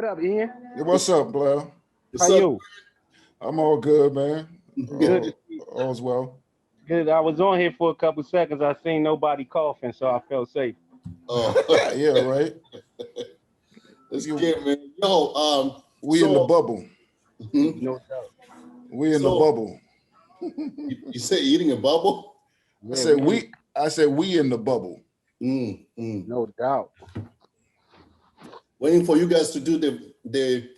up, Ian? Hey, what's up, Blair? How What's up? you? I'm all good, man. Good Oh, to see you. All's well. Good. I was on here for a couple seconds. I seen nobody coughing, so I felt safe. oh, Yeah, right. that's You, good, man. Yo, we in the so, bubble. mhm. No doubt. We in the So bubble. you say eating a bubble? I Yeah, said we in, we. I said we in the bubble. Mm. no doubt. Waiting for you guys to do the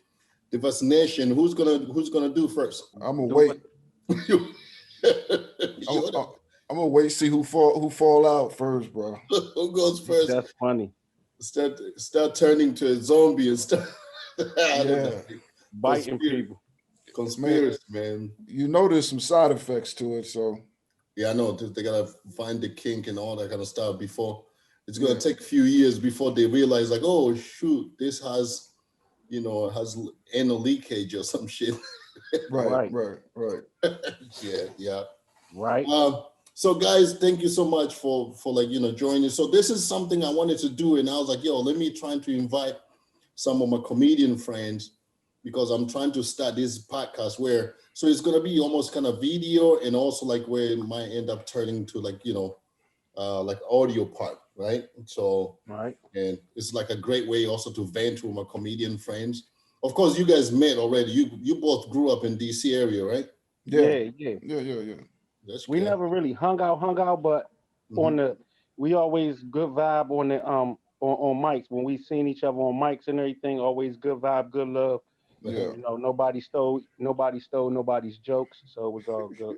vaccination. Who's gonna do first? I'm gonna Do wait. it. You- I'm, You're I'm, I'm gonna wait. See who fall out first, bro. who goes first? That's funny. Start turning to a zombie and start. I don't know. Yeah, Biting Conspiracy, people. man. conspiracy, man. You know there's some side effects to it, so Yeah, I know. They gotta find the kink and all that kind of stuff before. It's yeah. gonna take a few years before they realize, like, oh shoot, this has anal leakage or some shit. Right, Right. right. Yeah. Right. Um, so guys, thank you so much for like joining. So this is something I wanted to do, and I was like, yo, let me try to invite some of my comedian friends because I'm trying to start this podcast where so it's gonna be almost kind of video and also like where it might end up turning to like like audio part, right? So Right. and it's like a great way also to vent with my comedian friends. Of course, you guys met already. You both grew up in DC area, right? Yeah, Yeah. Yeah. yeah. That's We good. never really hung out, but Mhm. on the we always good vibe on the on mics when we seen each other on mics and everything. Always good vibe, good love. Yeah. Nobody stole nobody's jokes, so it was all good.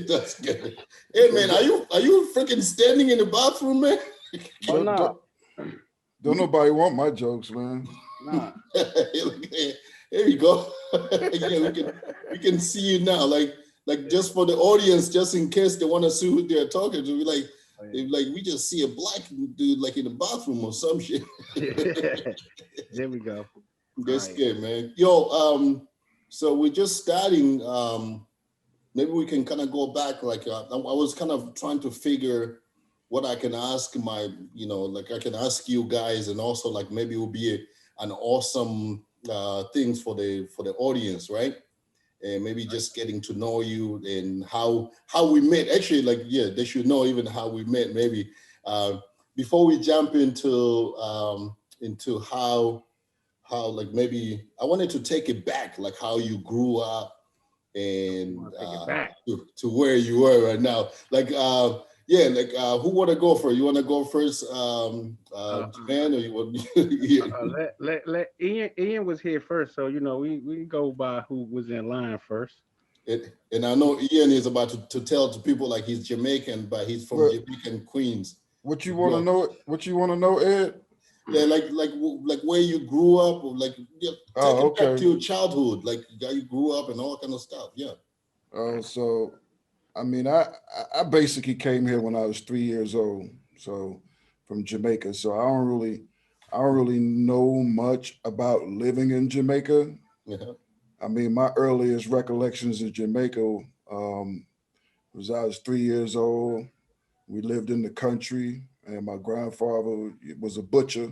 That's good. Hey Yeah, man, are you freaking standing in the bathroom, man? Oh don't, nah, don't, don't nobody want my jokes, man. nah. Here you go. Yeah, we can see you now. Like just for the audience, just in case they want to see who they're talking to, Oh, like we just see a black dude like in the bathroom or some shit. yeah. There we go. That's Right. good, man. Yo, so we're just starting. Maybe we can kind of go back. Like I was kind of trying to figure what I can ask like I can ask you guys, and also like maybe it will be an awesome things for the audience, right? And maybe Right. just getting to know you and how we met. Actually, like yeah, they should know even how we met. Maybe uh, before we jump into how like maybe I wanted to take it back, like how you grew up You and want to take it back? to where you are right now. Like yeah, like who want to go first? You want to go first, Uh, Japan, or you want? Yeah. let Ian was here first, so we go by who was in line first. And I know Ian is about to tell to people like he's Jamaican, but he's from What Jamaican Queens. what He you want grew to up, know? What you want to know, Ed? yeah, like where you grew up, or like yeah, take Oh, it back to okay. your childhood, like how you grew up and all kind of stuff. Yeah. So I mean, I basically came here when I was 3 years old. So from Jamaica. So I don't really know much about living in Jamaica. Yeah. I mean, my earliest recollections of Jamaica um, was I was 3 years old. We lived in the country, and my grandfather was a butcher,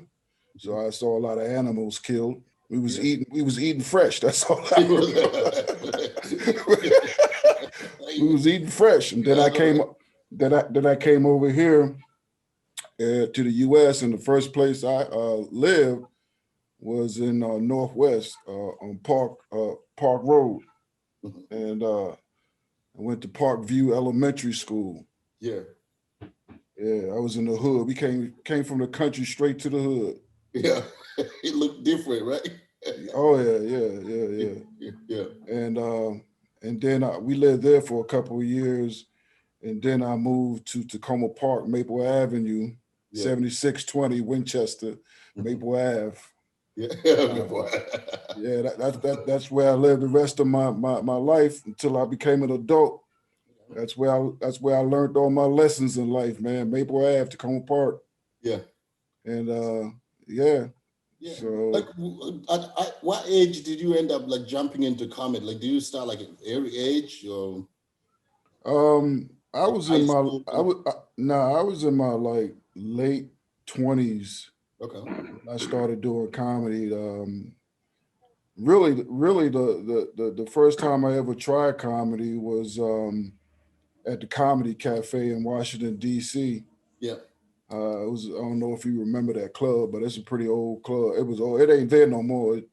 so I saw a lot of animals killed. We was Yeah. eating. We was eating fresh. That's all I remember. We was eating fresh, and then I came. Then I came over here to the U.S. And the first place I lived was in Northwest on Park Road, and I went to Park View Elementary School. Yeah. Yeah, I was in the hood. We came from the country straight to the hood. Yeah. It looked different, right? Oh yeah. Yeah. And then we lived there for a couple of years, and then I moved to Tacoma Park, Maple Avenue, Yeah. 7620 Winchester, Mhm. Maple Ave. Yeah. Uh, yeah, that's where I lived the rest of my life until I became an adult. That's where I learned all my lessons in life, man. Maple Ave, Tacoma Park, Yeah. and yeah. Yeah. Like, So at what age did you end up like jumping into comedy? Like, do you start like at every age or I like was high in my school? I was in my like late 20s Okay. when I started doing comedy. really the first time I ever tried comedy was at the Comedy Cafe in Washington D.C. Yeah. It was, I don't know if you remember that club, but it's a pretty old club. It was old. It ain't there no more. It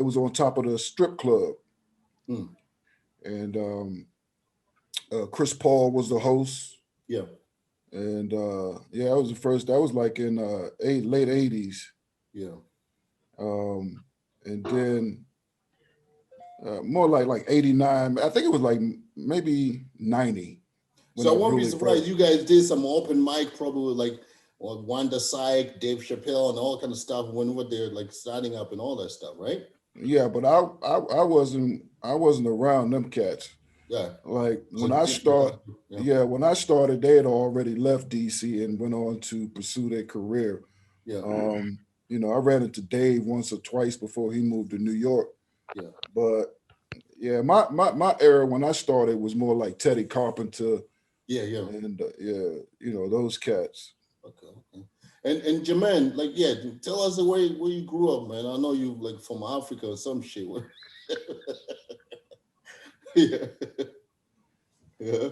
was on top of the strip club, Mm. and Chris Paul was the host. Yeah. And yeah, that was the first. That was like in late '80s, Yeah. um, and then more like '89. I think it was like maybe '90 when So I I won't be really surprised. first. You guys did some open mic, probably like Wanda Sykes, Dave Chappelle, and all kind of stuff when they're like starting up and all that stuff, right? Yeah, but I wasn't around them cats. Yeah. Like So when I start, yeah. yeah, when I started, they had already left DC and went on to pursue their career. Yeah. Um, I ran into Dave once or twice before he moved to New York. Yeah. But yeah, my era when I started was more like Teddy Carpenter Yeah. Yeah. and yeah, those cats. Okay. Okay. And Jermaine, like, yeah, tell us the way where you grew up, man. I know you like from Africa or some shit. Yeah. Yeah.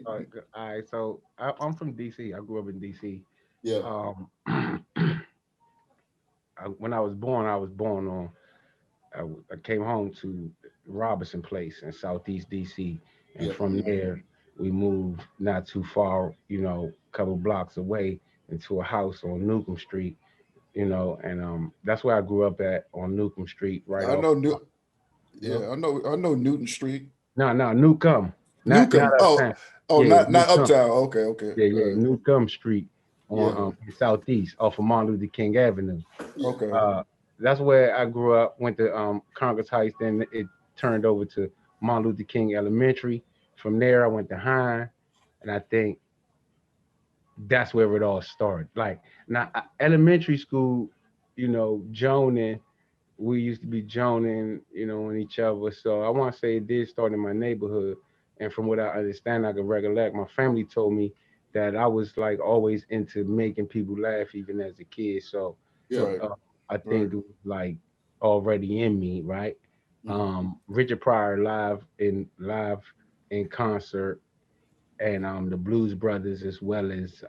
All right, so I'm from DC. I grew up in DC. Yeah. Um, when I was born on. I came home to Robinson Place in Southeast DC, and Yeah. from there we moved not too far, a couple blocks away into a house on Newcomb Street, and that's where I grew up at on Newcomb Street, right I off. know Yeah. I know Newton Street. No, Newcomb, not Newcomb. Oh, uptown. oh, Yeah, not Newcomb. Uptown. Okay, okay. Yeah, Newcomb Street on Yeah. in Southeast off of Martin Luther King Avenue. Yeah. Okay. Uh, that's where I grew up. Went to Congress Heights. Then it turned over to Martin Luther King Elementary. From there, I went to Hine, and I think that's where it all started. Like now, elementary school, Joning. We used to be joning, on each other. So I want to say it did start in my neighborhood. And from what I understand, I can recollect. My family told me that I was like always into making people laugh, even as a kid. So Yeah. Right. uh, I Right. think it was like already in me, right? Mhm. Richard Pryor live in concert, and the Blues Brothers, as well as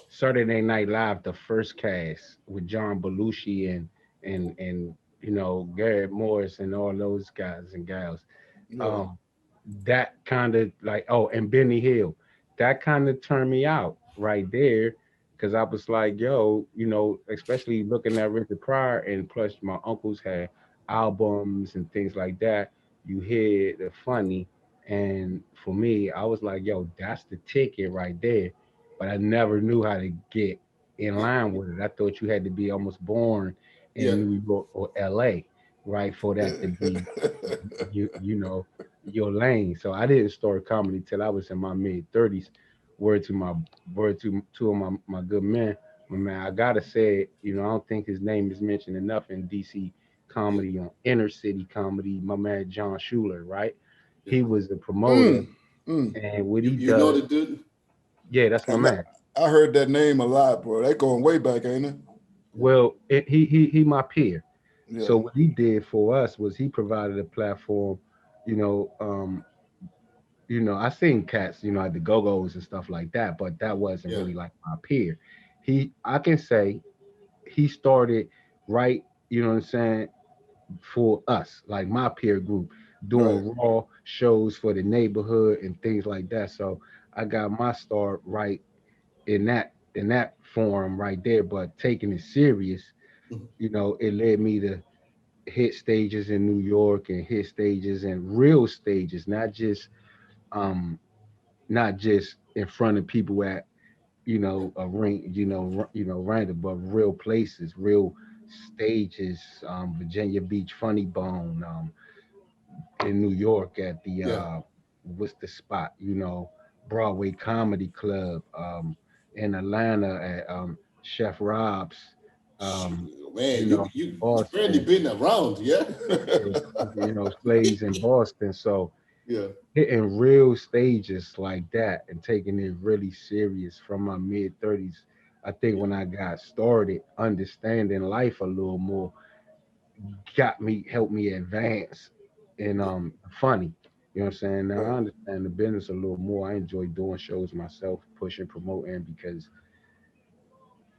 Saturday Night Live, the first cast with John Belushi and Garrett Morris and all those guys and gals. Right. Um, that kind of like, oh, and Benny Hill, that kind of turned me out right there, because I was like, yo, especially looking at Richard Pryor, and plus my uncles had albums and things like that. You hear the funny, and for me, I was like, yo, that's the ticket right there. But I never knew how to get in Yeah. line with it. I thought you had to be almost born Yeah. in New York or LA, right, for that to be you know your lane. So I didn't start comedy till I was in my mid 30s. Word to my word to two of my good men. My man, I gotta say it. I don't think his name is mentioned enough in DC Yeah. comedy, on inner city comedy. My man John Schuler, right? Yeah. He was the promoter, mm, mm. and what he You know does, the dude? yeah, that's I my know. man. I heard that name a lot, bro. They going way back, ain't it? Well, he my peer. So Yeah. what he did for us was he provided a platform, you know, um, I seen cats, at the go-go's and stuff like that, but that wasn't Yeah. really like my peer. I can say he started right, you know what I'm saying, for us, like my peer group, Right. doing raw shows for the neighborhood and things like that. So I got my start right in that form right there, but taking it serious, Mhm. it led me to hit stages in New York and hit stages and real stages, um not just in front of people at a ring, random, but real places, real stages. Virginia Beach Funny Bone, in New York at the Yeah. what's the spot? Broadway Comedy Club. In Atlanta at Chef Rob's. Shoot, Um, man, you barely Boston. been around, yeah? Yeah, Slays in Boston. So Yeah. hitting real stages like that and taking it really serious from my mid 30s. I think Yeah. when I got started understanding life a little more, helped me advance and funny. You know what I'm saying? Now I Right. understand the business a little more. I enjoy doing shows myself, pushing, promoting, because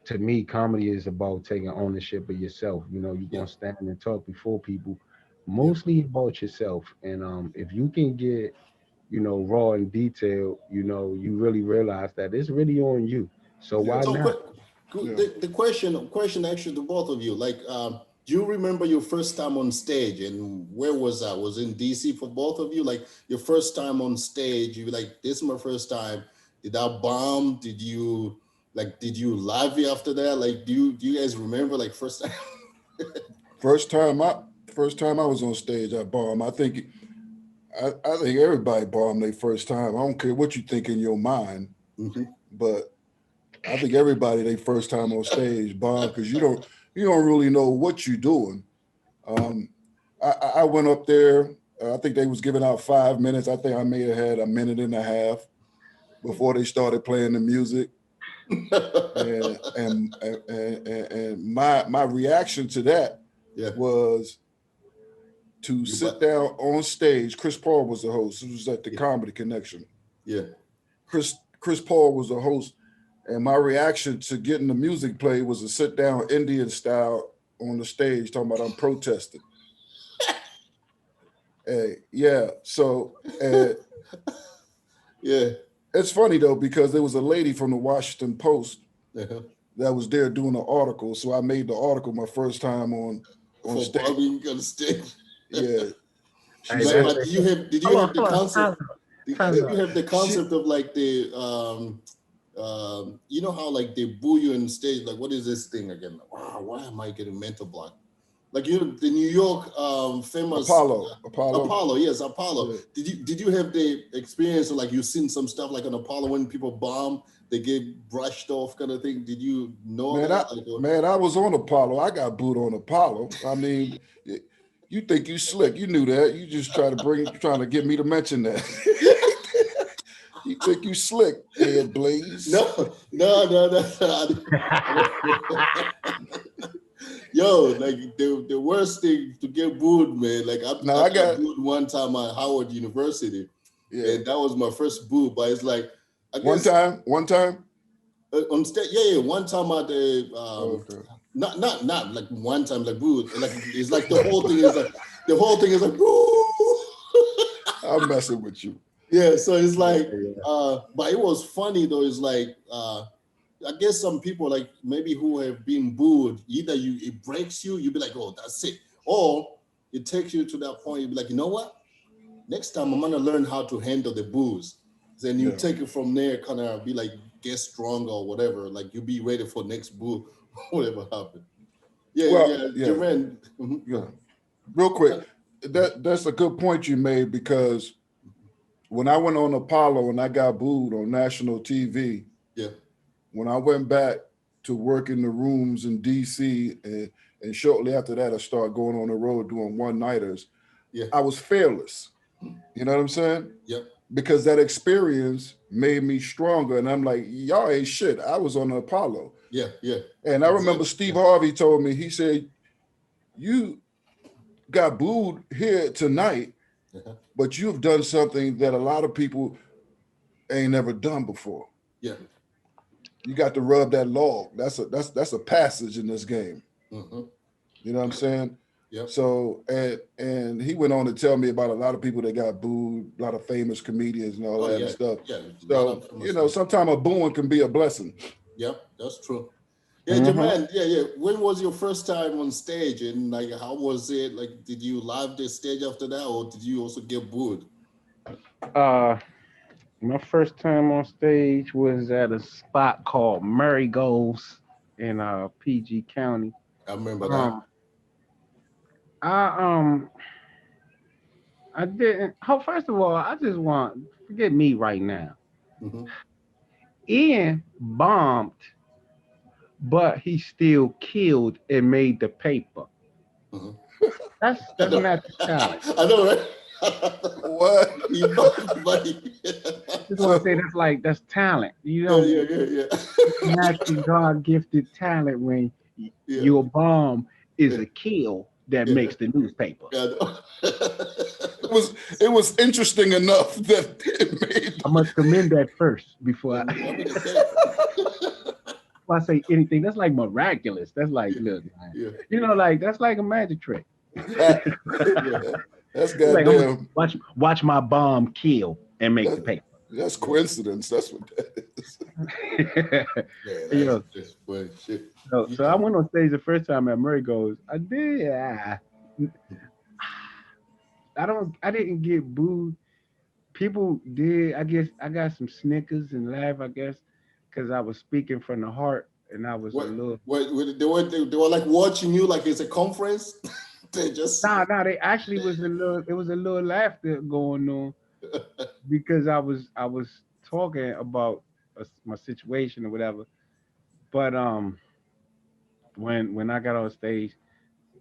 to me, comedy is about taking ownership of yourself. You know, you're Yeah, gonna stand and talk before people, yeah. mostly about yourself. And if you can get, raw and detailed, you really realize that it's really on you. So Yeah. why So not? quick, Yeah. the question actually to both of you, like, do you remember your first time on stage and where was that? Was in DC for both of you? Like your first time on stage, you were like, this is my first time. Did that bomb? Did you live it after that? Like, do you guys remember like first time? First time I first time I was on stage, I bombed. I think everybody bombed their first time. I don't care what you think in your mind, Mhm. but I think everybody their first time on stage bombed because you don't really know what you're doing. Um, I went up there. I think they was giving out 5 minutes. I think I may have had a minute and a half before they started playing the music. And my reaction to that Yeah, was to you sit but down on stage. Chris Paul was the host. It was at the yeah, Comedy Connection. yeah. Chris Paul was the host, and my reaction to getting the music played was to sit down Indian style on the stage, talking about I'm protesting. Yeah, so Yeah. it's funny though because there was a lady from the Washington Post Uh-huh. that was there doing an article, so I made the article my first time on For stage. bombing on stage. Yeah, she Hey, But that's said but it. did you Hold on, have the hold on. concept? Time's Did you up. have the she concept of like the you know how like they boo you on stage, like what is this thing again? Wow, why am I getting mental block? Like you know the New York famous Apollo. Apollo, yes, Apollo. Yeah. Did you have the experience of like you've seen some stuff like on Apollo when people bomb, they get brushed off kind of thing? Did you know Man, that? I man, I was on Apollo. I got booed on Apollo. I mean, you think you slick? You knew that. You just trying to get me to mention that. You think you slick, Ed Blaze? No. Yo, like the worst thing to get booed, man. Like No, I I got got booed one time at Howard University, yeah. and that was my first boo. But it's like I One guess time, one time. on stage, yeah. One time at the Okay, not like one time like boo. Like it's like the whole thing is like boo. I'm messing with you. Yeah, so it's like, Yeah. but it was funny though. It's like, I guess some people like maybe who have been booed, either it breaks you, you be like, oh, that's it, or it takes you to that point. You be like, you know what? Next time I'm gonna learn how to handle the boos. Then you Yeah. take it from there, kind of be like get stronger or whatever. Like you be ready for next boo, whatever happened. Yeah, Well, yeah, yeah, Jermaine. Go yeah. ahead. Real quick, that's a good point you made because when I went on Apollo and I got booed on national TV, Yeah, when I went back to work in the rooms in DC and shortly after that I started going on the road doing one-nighters, yeah, I was fearless. You know what I'm saying? yep, Because that experience made me stronger. And I'm like, y'all ain't shit. I was on the Apollo. yeah, yeah. And I remember Exactly. Steve Yeah. Harvey told me, he said, you got booed here tonight, Uh-huh. but you've done something that a lot of people ain't never done before. Yeah. You got to rub that log. That's a passage in this game. Hmm. You know what I'm saying? Yep. So and he went on to tell me about a lot of people that got booed, a lot of famous comedians and all Oh that and yeah, stuff. yeah. A lot So of famous ones. sometimes a booing can be a blessing. Yep, that's true. Yeah, Hmm. Jaman. Yeah, yeah. When was your first time on stage, and like, how was it? Like, did you live the stage after that, or did you also get booed? Uh, my first time on stage was at a spot called Murray Goals in PG County. I remember that. Um, I I didn't. Oh, first of all, I just want forget me right now. Hmm. Ian bombed, but he still killed and made the paper. Hmm. I That's know. natural talent. I know, right? What? You both, buddy. Just want to say So that's talent. You Yeah, don't yeah, yeah, yeah. natural God gifted talent when Yeah, your bomb is yeah, a kill. that makes the newspaper. It was interesting enough that it made. I must commend that first before I say anything. That's like miraculous. That's like, look, man, you know, like that's like a magic trick. Yeah, that's Like I'm goddamn. gonna watch my bomb kill and make the paper. That's coincidence. That's what that is. You know, just funny shit. so I went on stage the first time at Murray goes, I did. I didn't get booed. People did. I guess I got some snickers and laugh. I guess because I was speaking from the heart and I was a little. They were like watching you like it's a conference. They just Nah. They actually was a little. It was a little laughter going on because I was talking about my situation or whatever. But when I got on stage,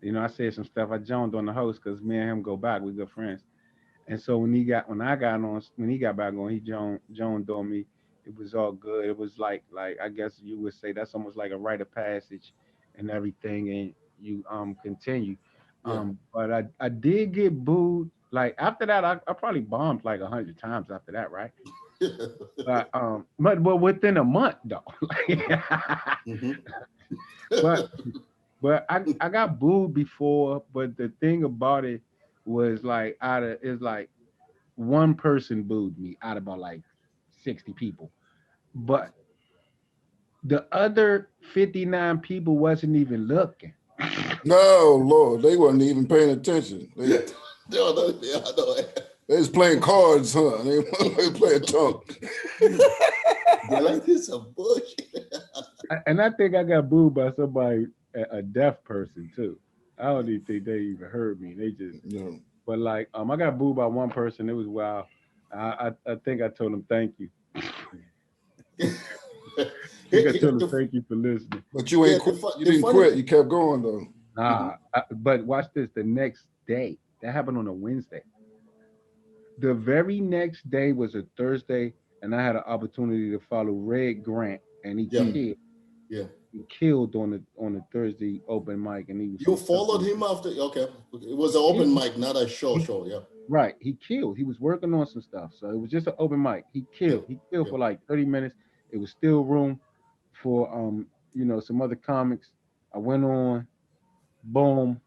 you know, I said some stuff. I joined on the host because me and him go back. We good friends. And so when he got back on, he joined on me. It was all good. It was like I guess you would say that's almost like a rite of passage and everything, and you continue. But I did get booed. Like after that, I probably bombed like 100 times after that, right? But within a month though. Mhm. but but I got booed before. But the thing about it was like it's like one person booed me out of about like 60 people. But the other 59 people wasn't even looking. No, Lord, they wasn't even paying attention. Yeah, I know. They was playing cards, huh? They was playing talk. They're like, this is a bullshit. And I think I got booed by somebody, a deaf person too. I don't even think they even heard me. They just, No. but like, I got booed by one person. It was wild. I think I told him thank you. I think I told him thank you for listening. But you ain't quit. You didn't quit. You kept going though. But watch this. The next day, that happened on a Wednesday. The very next day was a Thursday, and I had an opportunity to follow Red Grant, and he Yeah. killed. Yeah. He killed on the Thursday open mic, and he was. You followed him after? Okay. It was an open mic, not a show. Yeah. Right. He killed. He was working on some stuff, so it was just an open mic. He killed. He killed for like 30 minutes. It was still room for some other comics. I went on. Boom.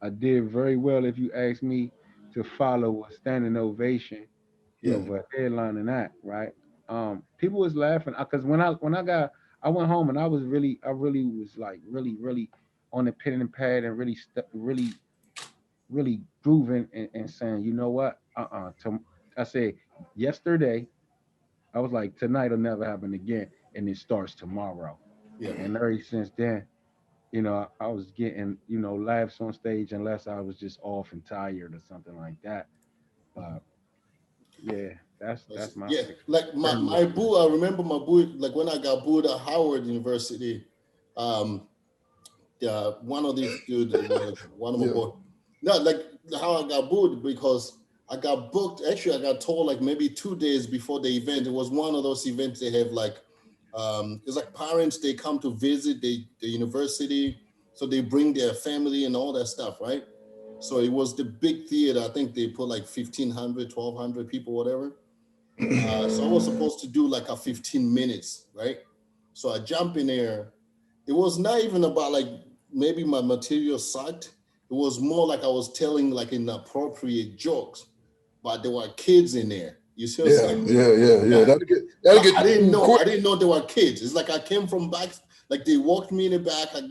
I did very well, if you ask me, to follow a standing ovation, for a headline and that, right? People was laughing because I went home and I really was like really on the pen and pad and really grooving and saying, you know what? I said yesterday, I was like, tonight'll never happen again, and it starts tomorrow. Yeah. And ever since then, I was getting, laughs on stage unless I was just off and tired or something like that. But yeah, that's my like my boo. I remember my boo. Like when I got booed at Howard University, one of these dudes, one of my boy. No, like how I got booed because I got booked. Actually, I got told like maybe 2 days before the event. It was one of those events they have like. It's like parents, they come to visit the university, so they bring their family and all that stuff, right? So it was the big theater. I think they put like 1,500, 1,200 people, whatever. So I was supposed to do like a 15 minutes, right? So I jump in there. It was not even about like maybe my material sucked. It was more like I was telling like inappropriate jokes, but there were kids in there. You see what I'm saying? Yeah. I didn't know they were kids. It's like I came from back, like they walked me in the back. I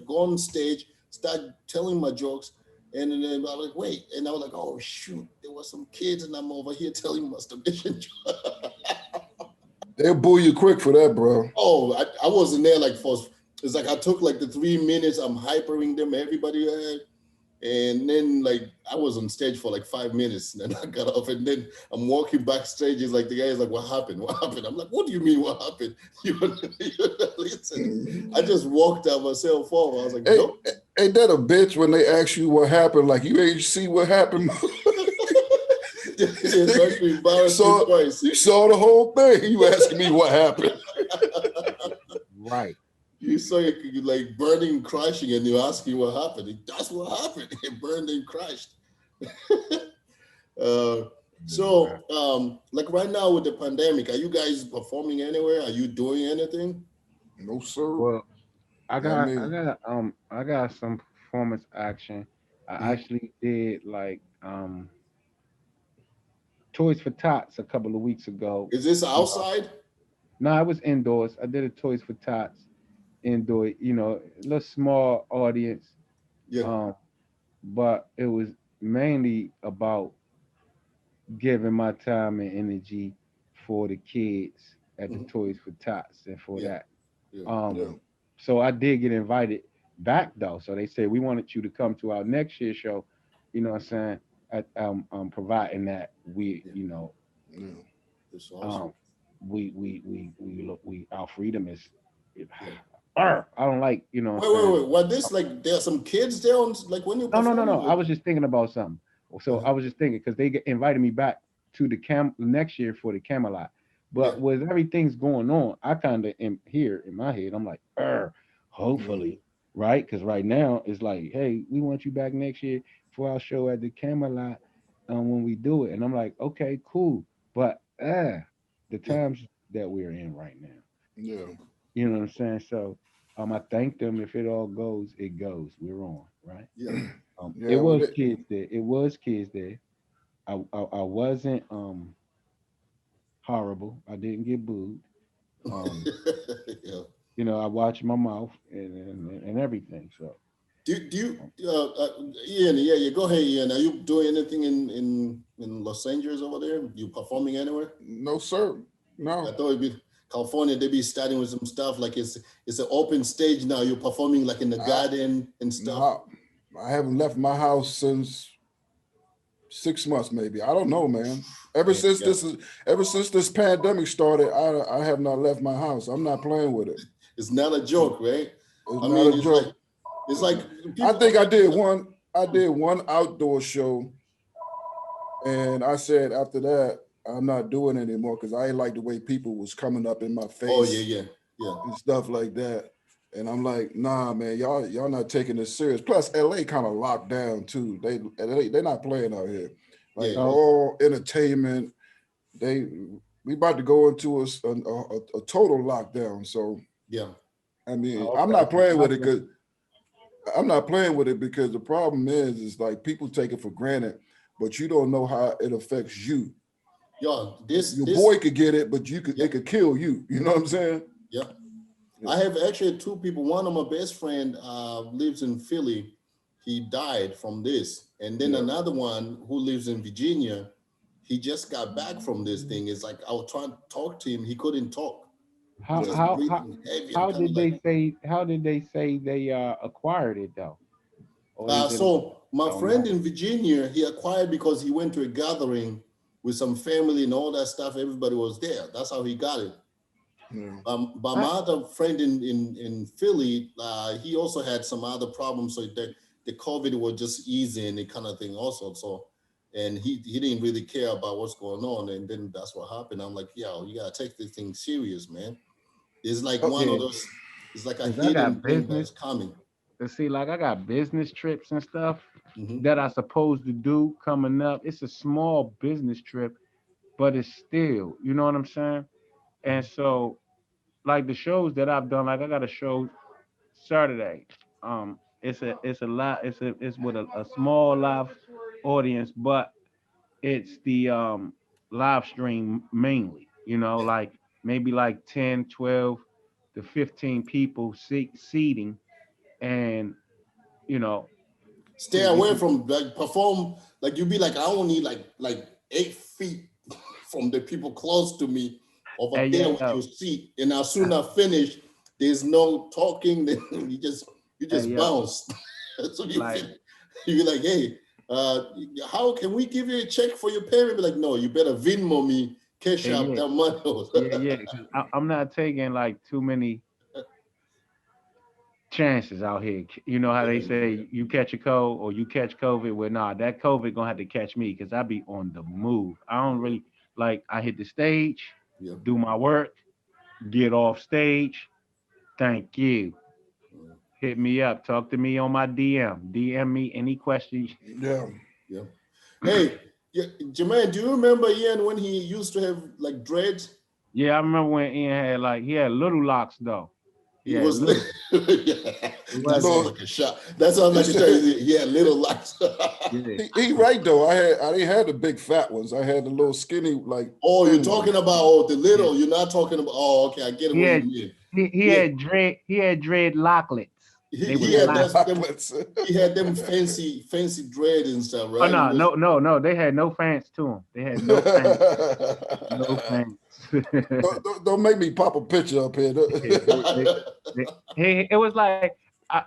go on stage, start telling my jokes, and then I was like, wait, and I was like, oh shoot, there were some kids, and I'm over here telling masturbation jokes. They'll boo you quick for that, bro. Oh, I wasn't there like for. It's like I took like the 3 minutes. I'm hypering them. Everybody had. And then like I was on stage for like 5 minutes, and then I got off, and then I'm walking backstage. It's like the guy is like, "What happened? What happened?" I'm like, "What do you mean? What happened?" You listen. I just walked out myself off. I was like, "Nope." Ain't that a bitch when they ask you what happened? Like you ain't see what happened. You saw the whole thing. You asking me what happened? Right. You saw it like burning, crashing, and you asking what happened. That's what happened. It burned and crashed. uh, like right now with the pandemic, are you guys performing anywhere? Are you doing anything? No, sir. Well, Not me. I got some performance action. I Mhm. actually did like Toys for Tots a couple of weeks ago. Is this You know, outside? no, I was indoors. I did a Toys for Tots indoor. A little small audience. Yeah. Um, but it was mainly about giving my time and energy for the kids at the Mhm. Toys for Tots and for Yeah. that. Yeah. Um, Yeah. so I did get invited back though. So they said we wanted you to come to our next year's show. You know what I'm saying? Providing that Yeah. Yeah. It's awesome. um we look we our freedom is Yeah. I don't like, you know what Wait, I'm wait, saying? wait. What this like? There are some kids there on like when you're No. performing. I was just thinking about something. So Uh-huh. I was just thinking because invited me back to the next year for the Camelot. Yeah. But with everything's going on, I kind of am here in my head. I'm like, Yeah. hopefully, right? Because right now it's like, hey, we want you back next year for our show at the Camelot when we do it. And I'm like, okay, cool. But the Yeah. times that we're in right now, Yeah. you know what I'm saying? So I thank them. If it all goes, it goes. We're on, right? Yeah. It Yeah. With was it. kids there. It was kids there. I wasn't horrible. I didn't get booed. Um, Yeah. I watched my mouth and everything. So Do you um, Ian? Yeah, yeah. Go ahead, Ian. Are you doing anything in Los Angeles over there? You performing anywhere? No, sir. I No. thought it'd be California. They be starting with some stuff like it's an open stage now. You're performing like in the I garden and stuff. no. I haven't left my house since 6 months, maybe. I don't know, man. Ever Man, since yeah. this is ever since this pandemic started, I have not left my house. I'm not playing with it. It's not a joke, right? It's I not mean, a joke. it's like I people. think I did one. I did one outdoor show, and I said after that I'm not doing it anymore because I ain't like the way people was coming up in my Oh yeah, face yeah, yeah, and stuff like that. And I'm like, nah, man, y'all not taking this serious. Plus, LA kind of locked down too. They're not playing out here. yeah. Like It was, all entertainment, they we about to go into a total lockdown. So yeah. I mean, oh, okay. I'm not playing with it because the problem is like people take it for granted, but you don't know how it affects you. Yeah, Your this boy could get it, but it yep, could kill you. You know what I'm saying? yep. Yeah. I have actually two people. One of my best friend lives in Philly. He died from this, and then Yeah. another one who lives in Virginia. He just got back from this thing. It's like I was trying to talk to him. He couldn't talk. He's How Yeah. just how how breathing heavy and kind of like. how did they say they acquired it though? Or is it So my I don't friend know. in Virginia, he acquired because he went to a gathering with some family and all that stuff. Everybody was there. That's how he got it. Yeah. But my I, other friend in Philly, he also had some other problems. So the COVID was just easy and the kind of thing also. So, and he didn't really care about what's going on. And then that's what happened. I'm like, yo, you gotta take this thing serious, man. It's like Oh, one of yeah, those. It's like a because I hidden got thing business. that's coming. See, like I got business trips and stuff Hmm. that I supposed to do coming up. It's a small business trip, but it's still, you know what I'm saying? And so, like the shows that I've done, like I got a show Saturday. It's a lot. It's with a small live audience, but it's the live stream mainly. Yeah. Like maybe like 10, 12 to 15 people seating, and you know, Stay you away can, from like perform like you be like I don't need like 8 feet from the people close to me over hey there yo, with your seat, and as soon as I finish, there's no talking. Then you hey just yo, bounce. So you like feel you be like, hey, uh, how can we give you a check for your payment? Be like, no, you better Venmo me, cash hey out yeah, that money. yeah. 'Cause I'm not taking like too many chances out here. You know how they Yeah, say you catch a cold or you catch COVID. Well, nah, that COVID gonna have to catch me because I be on the move. I don't really like. I hit the stage, yeah, do my work, get off stage, Thank you. Hit me up. Talk to me on my DM. DM me any questions. Yeah. Yeah. Hey, yeah, Jermaine, do you remember Ian when he used to have like dreads? Yeah, I remember when Ian had he had little locks though. He He had was little. yeah, It that sounds Little, wasn't. like a shot. That sounds he like a shot. said He had little locks. Yeah. he right though. I didn't have the big fat ones. I had the little skinny like Oh, you're thin talking ones. about the Yeah. little. You're not talking about. Oh, okay, I get it. He What you had mean? he Yeah, had dread. He had dread locklets. They he was had Yeah, locked. that them. chocolates. He had them fancy dread and stuff, Oh right? He no, was. no. They had no fans to them. They had no fans. No fans. Don't make me pop a picture up here. Yeah, it was like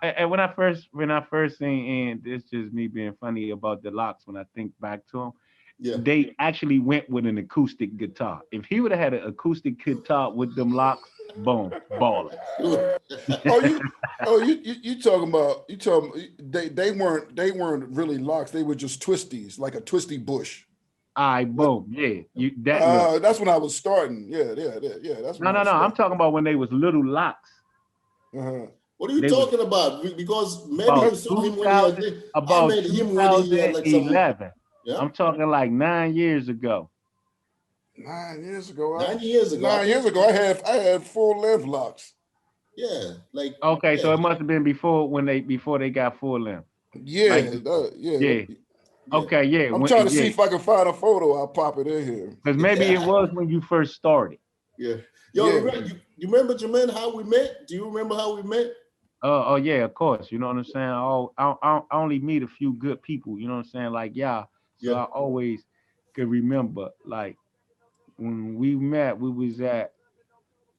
and when I first seen, and it's just me being funny about the locks when I think back to them. Yeah. They actually went with an acoustic guitar. If he would have had an acoustic guitar with them locks, boom, baller. Oh, you talking about they weren't really locks. They were just twisties, like a twisty bush. All right, But boom, yeah. You that look. that's when I was starting. Yeah. That's when No, I was I'm starting. talking about when they was little locks. Uh-huh. What are you They was talking about? Because maybe about you saw him when he had. 2000, I about met him when he had like some. 2011. Yeah, I'm talking like 9 years ago. 9 years ago, 9 years ago. I 9 years think. ago, I had full length locks. Yeah, like Okay, yeah, so it must have been before they got full length. Like Yeah. yeah. yeah. Okay, yeah. I'm When trying to see yeah. if I can find a photo. I'll pop it in here. Because maybe it was when you first started. Yeah. Yo, Yeah. you remember Jermaine how we met? Do you remember how we met? Oh yeah, of course. You know what I'm saying. I only meet a few good people. You know what I'm saying. Like yeah, so Yeah. I always could remember. Like when we met, we was at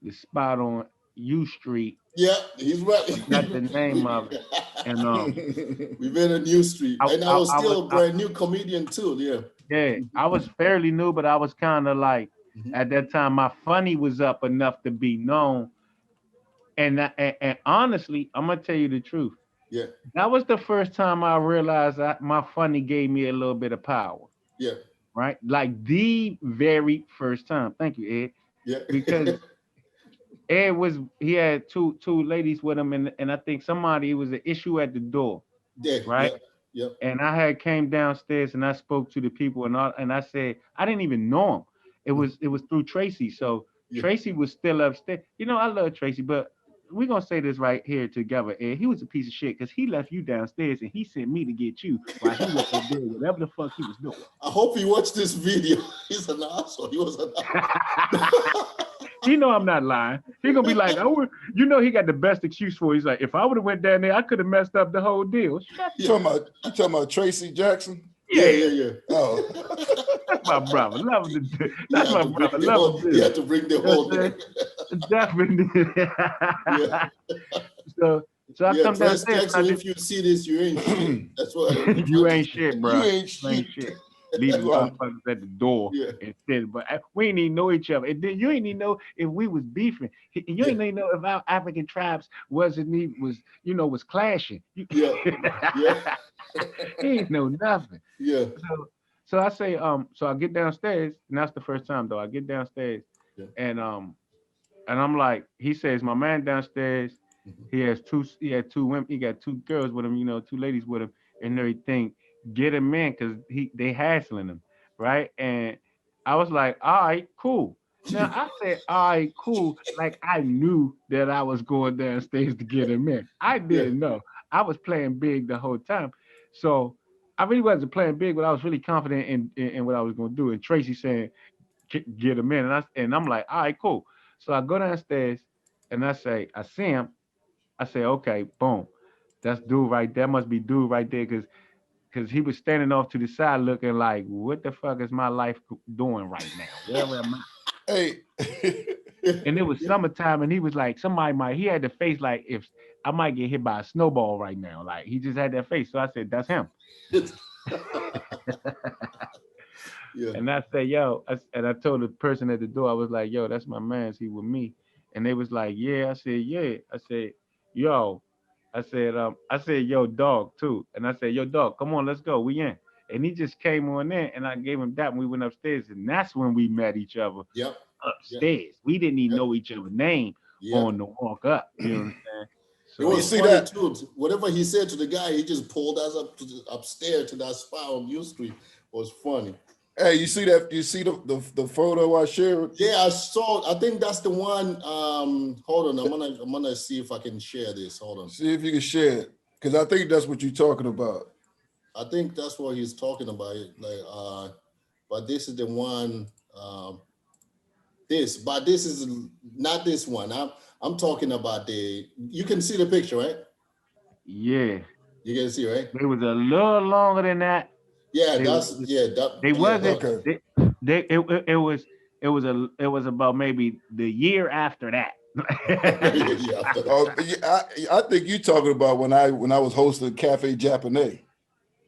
the spot on U Street. Yeah, he's right. Forgot the name of it, and We met on New Street, and I was I was still a brand new comedian too. Yeah. yeah, I was fairly new, but I was kind of like Mhm. at that time my funny was up enough to be known. And honestly, I'm gonna tell you the truth. Yeah. That was the first time I realized that my funny gave me a little bit of power, Yeah. right? Like the very first time. Thank you, Ed, Yeah. because Ed was he had two ladies with him, and I think somebody it was an issue at the door, Yeah. right? Yeah. Yeah. And I had came downstairs and I spoke to the people and I said I didn't even know him. It was through Tracy. So Yeah. Tracy was still upstairs. You know I love Tracy, but we're gonna say this right here together. And he was a piece of shit because he left you downstairs and he sent me to get you while he was up there whatever the fuck he was doing. I hope you watch this video. He's an asshole. He was an asshole. He know I'm not lying. He gonna be like, he got the best excuse for it. He's like, if I would have went down there, I could have messed up the whole deal. Shut You talking about Tracy Jackson? Yeah, yeah. yeah, yeah. Oh, That's my brother. Love him. He That's had my to bring brother. the Love whole. him. He had to bring the You know whole what I'm thing. saying? Definitely. Yeah, so I yeah. come Trace downstairs. Jackson, if you see this, you ain't shit. That's what You ain't shit, you bro. ain't You ain't shit. shit. Leave the You are. motherfuckers at the door Yeah, instead. But we ain't even know each other. And then you ain't even know if we was beefing. You yeah, ain't even know if our African tribes was clashing. yeah, yeah, He ain't know nothing. yeah, So so I say so I get downstairs, and that's the first time though. I get downstairs yeah. and I'm like, he says, my man downstairs, Mhm. he had two women, he got two girls with him, two ladies with him, and everything. Get him in because they hassling him, right? And I was like, all right, cool. Now I said, all right, cool, like I knew that I was going downstairs to get him in. I Yeah, didn't know. I was playing big the whole time. So I really wasn't playing big, but I was really confident in what I was gonna do. And Tracy saying, get him in. And I'm like, all right, cool. So I go downstairs and I see him. I say, okay, boom. That's dude right there. Must be dude right there because he was standing off to the side looking like, what the fuck is my life doing right now? Where am I? Hey, And it was summertime and he was like, he had the face like if I might get hit by a snowball right now. Like he just had that face. So I said, that's him. yeah, And I say, and I told the person at the door, I was like, yo, that's my man. He with me. And they was like, yeah. I said, yeah. I said, yo. I said, yo, dog, too. And I said, yo, dog, come on, let's go. We in. And he just came on in and I gave him that and we went upstairs. And that's when we met each other yep, yep, upstairs. We didn't even yep, know each other's name. Yeah. on the walk up. You know what I'm saying? It You was So see funny that? too. Whatever he said to the guy, he just pulled us up to upstairs to that spot on U Street. It was funny. Hey, you see that? You see the photo I shared? Yeah, I saw. I think that's the one. Hold on. I'm gonna see if I can share this. Hold on. See if you can share it, because I think that's what you're talking about. I think that's what he's talking about. But this is the one. But this is not this one. I'm talking about the. You can see the picture, right? yeah, You can see, right? they was a little longer than that. Yeah, They that's yeah. That they yeah. wasn't That Okay. it was about maybe the year after that. yeah. After Oh, that. yeah, I think you're talking about when I was hosting Cafe Japonais.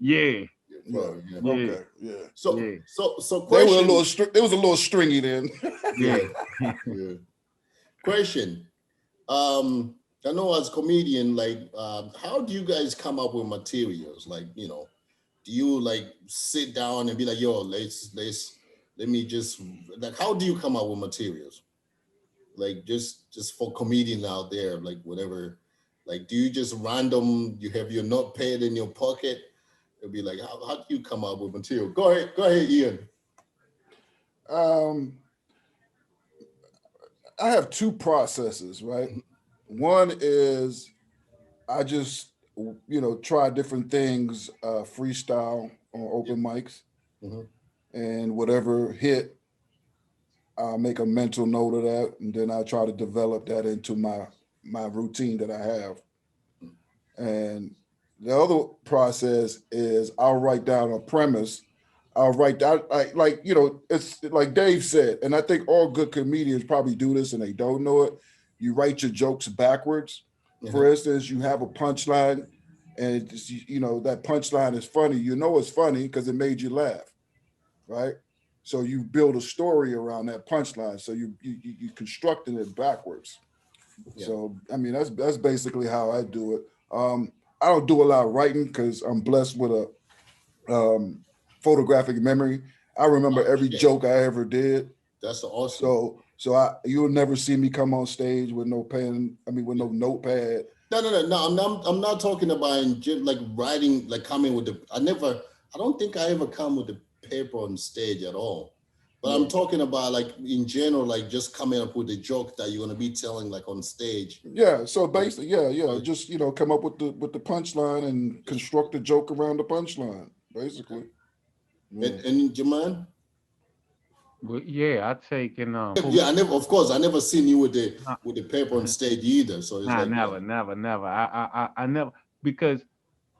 Yeah, Yeah, Yeah. probably, yeah. yeah, Okay. Yeah. So yeah, so so They were a question. little It was a little stringy then. yeah. Yeah, yeah. Question. I know as comedian, like, how do you guys come up with materials? Like, do you like sit down and be like, yo, let me just like, how do you come up with materials? Like, just for comedian out there, like whatever. Like, do you just random? You have your notepad in your pocket? It'll be like, how do you come up with material? Go ahead, Ian. um, I have two processes, right? One is I just try different things, freestyle on Yeah. open mics, Mhm. and whatever hit, I'll make a mental note of that, and then I try to develop that into my routine that I have. And the other process is I'll write down a premise. I'll write down like it's like Dave said, and I think all good comedians probably do this and they don't know it. You write your jokes backwards. For Uh-huh. instance, you have a punchline, and that punchline is funny. You know it's funny because it made you laugh, right? So you build a story around that punchline. So you constructing it backwards. Yeah. So I mean that's basically how I do it. I don't do a lot of writing because I'm blessed with a photographic memory. I remember every Okay. joke I ever did. That's awesome. So you'll never see me come on stage with no pen. I mean with no notepad. No. I'm not talking about like writing, like coming with the. I don't think I ever come with the paper on stage at all. But I'm No. talking about like in general, like just coming up with a joke that you're gonna be telling like on stage. Yeah. So Like, basically, yeah. uh, Just come up with the punchline and just construct a joke around the punchline. okay. Basically. And Yeah. and Jaman? But yeah, I take and for Yeah, me, I never. Of course, I never seen you with the uh, paper on stage either. So it's nah, like, yeah, never. I never because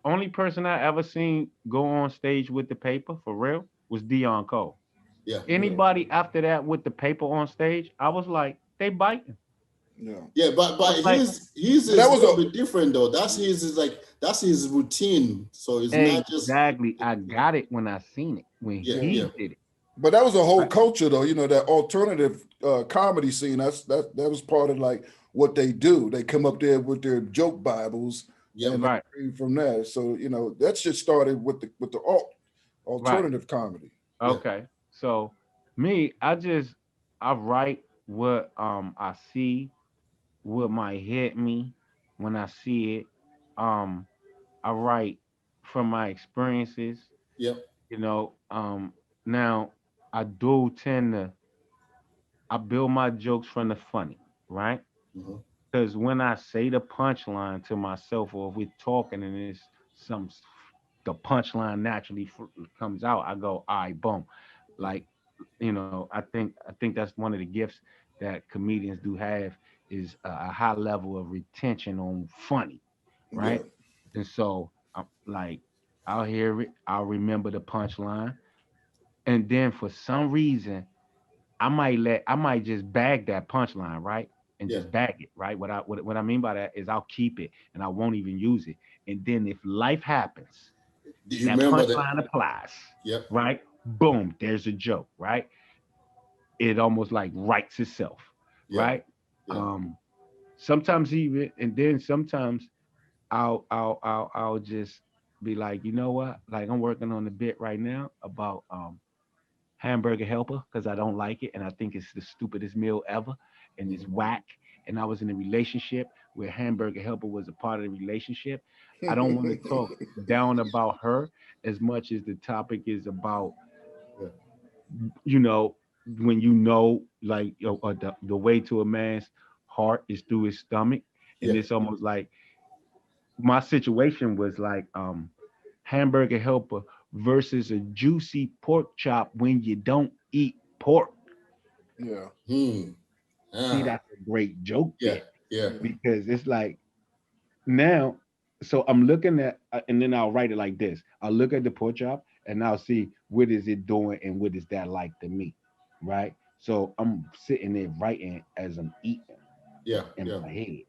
only person I ever seen go on stage with the paper for real was Dion Cole. yeah. Yeah. Anybody after that with the paper on stage, I was like, they biting. Yeah. Yeah, but I was like, his But that is a was little a bit different though. That's his routine. So it's not just exactly. I got it when I seen it when yeah, yeah. yeah, he did it. But that was a whole Right? culture, though. That alternative comedy scene. That was part of like what they do. They come up there with their joke Bibles yep, and they Right. read from there. So that shit started with the Right. alternative comedy. yeah, Okay. So me, I write what I see, what might hit me when I see it. Um I write from my experiences, yep, you know. Now I do tend to I build my jokes from the funny, right? mhm, Because when I say the punchline to myself, or if we're talking and it's the punchline naturally comes out, I go, all right, boom. yeah, Like, I think that's one of the gifts that comedians do have is a high level of retention on funny, Yeah, right? And so, like, I'll hear it, I'll remember the punchline, and then for some reason, I might just bag that punchline, right? And yeah. just bag it, right? What I mean by that is I'll keep it and I won't even use it. And then if life happens, Do you that remember that? punchline applies, Yep, right? Boom, there's a joke, right? It almost like writes itself, yep, right? yeah, Um, Sometimes even, and then sometimes I'll just be like, you know what? Like I'm working on a bit right now about hamburger helper because I don't like it and I think it's the stupidest meal ever and it's mhm, whack and I was in a relationship where Hamburger Helper was a part of the relationship, I don't want to talk down about her as much as the topic is about, Yeah. you know, when you know, like, the way to a man's heart is through his stomach. And Yeah. it's almost like my situation was like Hamburger Helper versus a juicy pork chop when you don't eat pork. Yeah, Hmm. See, Ah. that's a great joke Yeah. there, Yeah. yeah, because it's like now, so I'm looking at, and then I'll write it like this. I'll look at the pork chop and I'll see what is it doing and what is that like to me, right? So I'm sitting there writing as I'm eating Yeah. in Yeah. my head,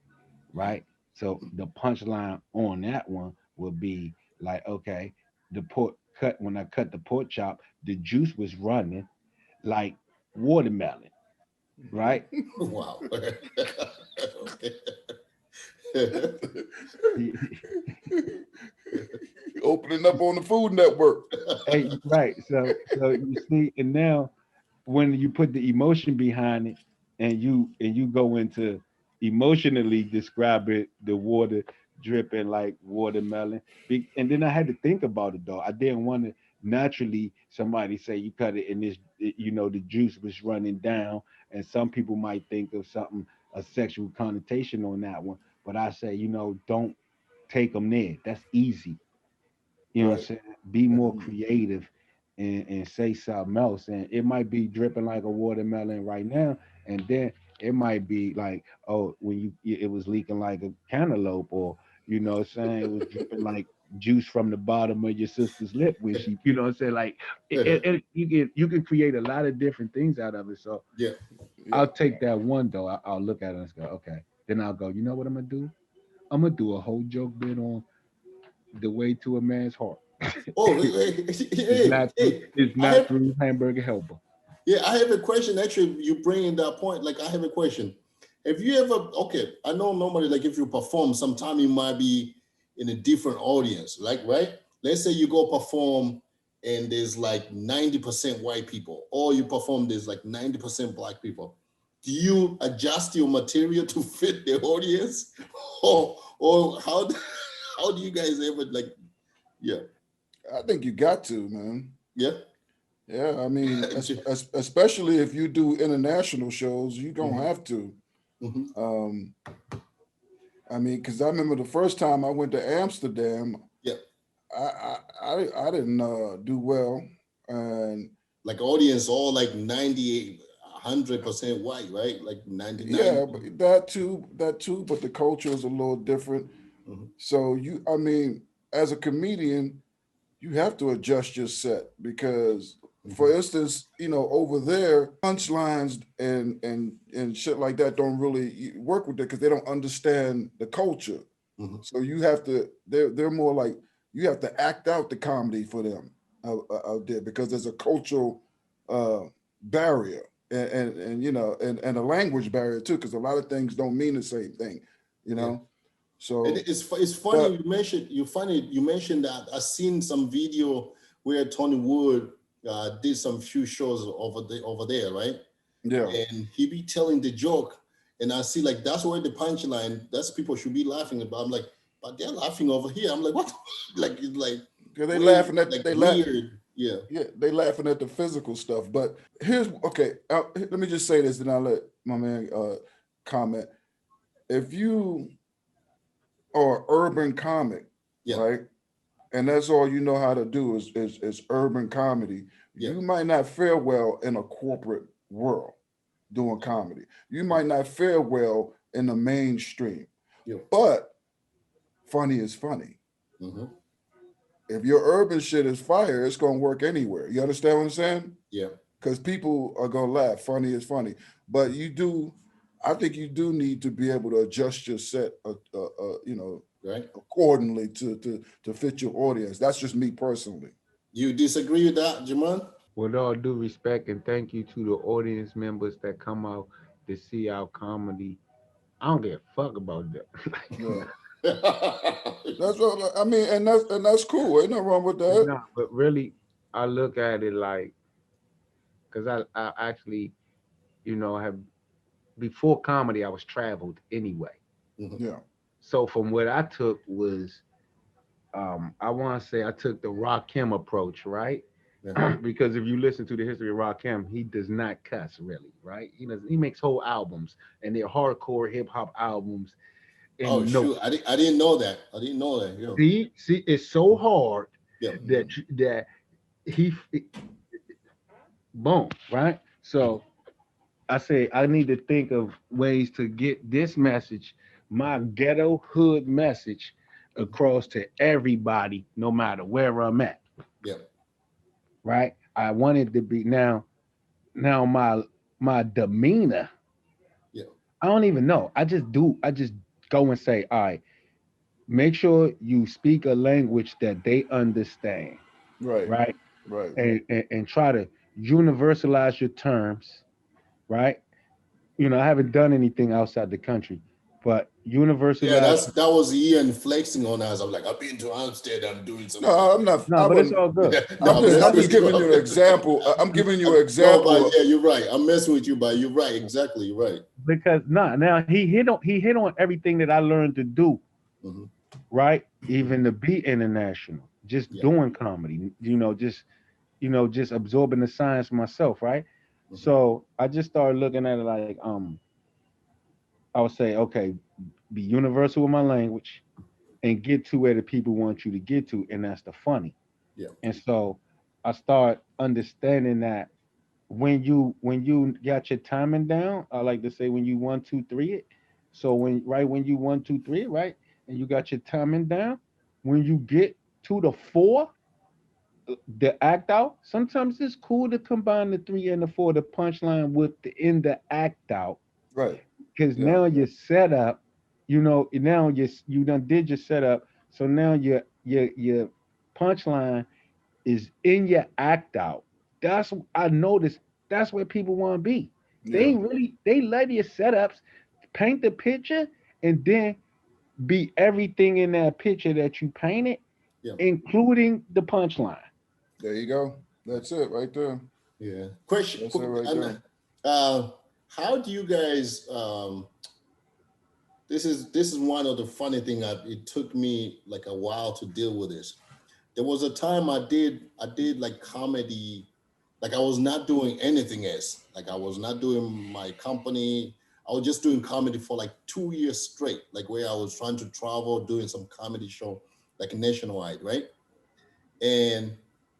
right? So the punchline on that one would be like, okay, the pork cut, when I cut the pork chop, the juice was running like watermelon, right? Wow. Okay. opening up on the Food Network. Hey, right. So you see, and now when you put the emotion behind it, and you go into emotionally describe it, the water dripping like watermelon. And then I had to think about it though. I didn't want to naturally somebody say you cut it and the juice was running down, and some people might think of something, a sexual connotation on that one. But I say, don't take them there. That's easy. You know what I'm Right. saying? Be more Mhm. creative and say something else. And it might be dripping like a watermelon right now. And then it might be like, oh, when it was leaking like a cantaloupe, or what I'm saying, it was dripping like juice from the bottom of your sister's lip when she, what I'm saying? Like you can create a lot of different things out of it. So Yeah. Yeah, I'll take that one though. I'll look at it and go, okay. Then I'll go, you know what I'm gonna do? I'm gonna do a whole joke bit on the way to a man's heart. Oh, It's hey, not through, hey, it's I not have, through Hamburger Helper. yeah, I have a question. Actually, you bring in that point. Like, I have a question. Have you ever, okay, I know normally, like, if you perform, sometime you might be in a different audience, like, right? Let's say you go perform and there's like 90% white people, or you perform, there's like 90% black people. Do you adjust your material to fit the audience? Or how do you guys ever, like, yeah, I think you got to, man. yeah? Yeah, I mean, especially if you do international shows, you're gonna Mhm, have to. mhm. Um, I mean, because I remember the first time I went to Amsterdam, Yeah, I didn't do well, and like audience all like 98, 100% white, right? Like 99. yeah, but that too, but the culture is a little different. Mhm, So I mean, as a comedian, you have to adjust your set because, for mhm, instance, over there, punchlines and shit like that don't really work with it because they don't understand the culture. mhm. So you have to. They're more like you have to act out the comedy for them out there because there's a cultural uh, barrier and a language barrier too because a lot of things don't mean the same thing, you Yeah. know. And So, it's funny but you mentioned that I seen some video where Tony Wood did some few shows over there, right? yeah, And he be telling the joke, and I see like that's where the punchline. That's people should be laughing about. I'm like, but they're laughing over here. I'm like, what? Like it's like because they way laughing at like they laugh. weird. Yeah. Yeah, they laughing at the physical stuff. But here's okay. Let me just say this, and I'll let my man comment. If you are urban comic, Yeah. right, and that's all you know how to do is urban comedy, Yeah. you might not fare well in a corporate world doing comedy. You might not fare well in the mainstream. Yeah. But funny is funny. Hmm. If your urban shit is fire, it's gonna work anywhere. You understand what I'm saying? Yeah. Because people are gonna laugh. Funny is funny, but I think you do need to be able to adjust your set, Right. accordingly to fit your audience. That's just me personally. You disagree with that, Jamon? With all due respect and thank you to the audience members that come out to see our comedy. I don't give a fuck about that. Yeah, Yeah. that's what I mean, and that's cool. Ain't nothing wrong with It's that. not, but really, I look at it like, because I actually, have before comedy, I was traveled anyway. Mhm. Yeah. So from what I took was, I want to say I took the Rakim approach, right? Yeah. Because if you listen to the history of Rakim, he does not cuss really, right? He makes whole albums and they're hardcore hip hop albums, Oh and no, shoot, I didn't know that. I didn't know that. Yeah. see, it's so hard Yeah. that he boom, right? Mhm. So I say I need to think of ways to get this message, my ghetto hood message, Mhm. across to everybody, no matter where I'm at. Yeah. Right? I wanted to be now my demeanor. Yeah. I don't even know. I just do. I just go and say, all right, make sure you speak a language that they understand, Right. right? Right. And try to universalize your terms, right? I haven't done anything outside the country, but Yeah, universalize. that was Ian flexing on us. I'm like, I've been to Amsterdam doing some No, stuff. I'm not. No, I but it's wouldn't. all good. Yeah, No, no, I'm I'm messing just with you. giving you an example. I'm giving you an No, but example. yeah, you're right. I'm messing with you, but you're right. Exactly, you're right. because now he hit on everything that I learned to do, Hmm. right? Even to be international, just Yeah. doing comedy, just absorbing the science myself, right? Hmm. So I just started looking at it like, I would say, okay, be universal with my language and get to where the people want you to get to, and that's the funny. Yeah. And so I start understanding that when you got your timing down, I like to say when you 1 2 3 it. So when you 1 2 3 it, right, and you got your timing down, when you get to the four, the act out. Sometimes it's cool to combine the three and the four, the punchline with the in the act out, Right. because Yeah. now your setup, now you done did your setup, so now your punchline is in your act out. That's I noticed. That's where people want to be. Yeah. They love your setups, paint the picture, and then be everything in that picture that you painted, Yeah. including the punchline. There you go. That's it right there. Yeah. Question. That's it right And there. how do you guys? This is one of the funny thing. It took me like a while to deal with this. There was a time I did like comedy, like I was not doing anything else. Like I was not doing my company. I was just doing comedy for like 2 years straight, like where I was trying to travel, doing some comedy show, like nationwide, right? And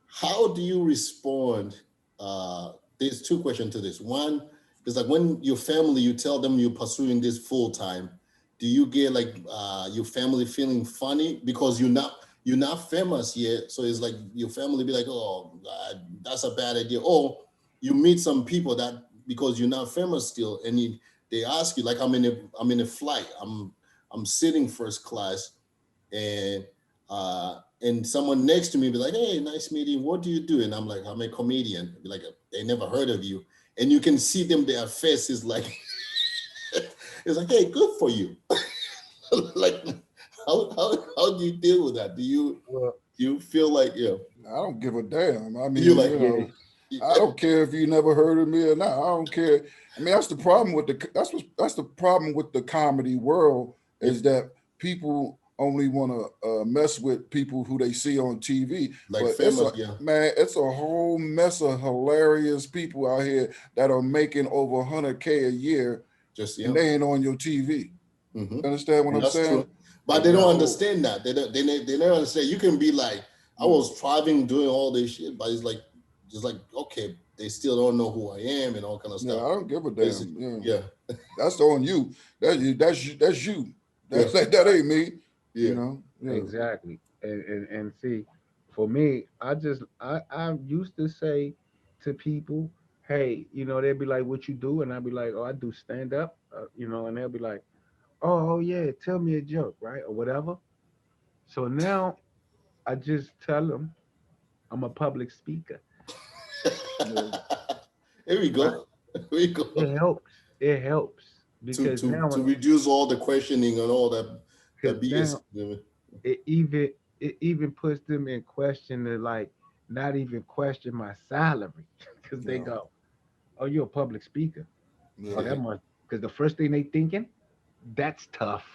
how do you respond? There's two questions to this. One is like when your family, you tell them you're pursuing this full time. Do you get like your family feeling funny because you're not famous yet? So it's like your family be like, oh, that's a bad idea. Or you meet some people that because you're not famous still, and they ask you like I'm in a flight. I'm sitting first class, and someone next to me be like, "Hey, nice meeting. What do you do?" And I'm like, "I'm a comedian." Be like, "They never heard of you," and you can see them. Their face is like, it's like, "Hey, good for you." Like, how do you deal with that? Well, Do you feel like I don't give a damn. I you mean, like yeah, I don't care if you never heard of me or not. I don't care. I mean, that's the problem with the comedy world yeah, is that people only want to mess with people who they see on TV. like But it's famous? Yeah, it's a whole mess of hilarious people out here that are making over 100K a year, just and yeah. they ain't on your TV. Hmm. You understand what I'm That's saying? true. But they don't exactly. So understand that. They don't understand. You can be like, I yeah, was striving doing all this shit, but it's like, just like, okay, they still don't know who I am and all kind of yeah, stuff. I don't give a damn. Basically, Yeah, yeah, that's on you. That's you. That's you. That's you. yeah, That ain't me. You yeah, know. Yeah. Exactly. And see, for me, I used to say to people, hey, they'd be like, what you do? And I'd be like, oh, I do stand up, and they'll be like, oh yeah, tell me a joke, right? Or whatever. So now I just tell them I'm a public speaker, Yeah. Here we right? go. Here we go. It helps. It helps To because to now, to reduce all the questioning and all that because BS. now it even it even puts them in question to like not even question my salary because they Yeah. go, "Oh, you're a public speaker. Oh, Yeah. that must." because the first thing they thinking, that's tough.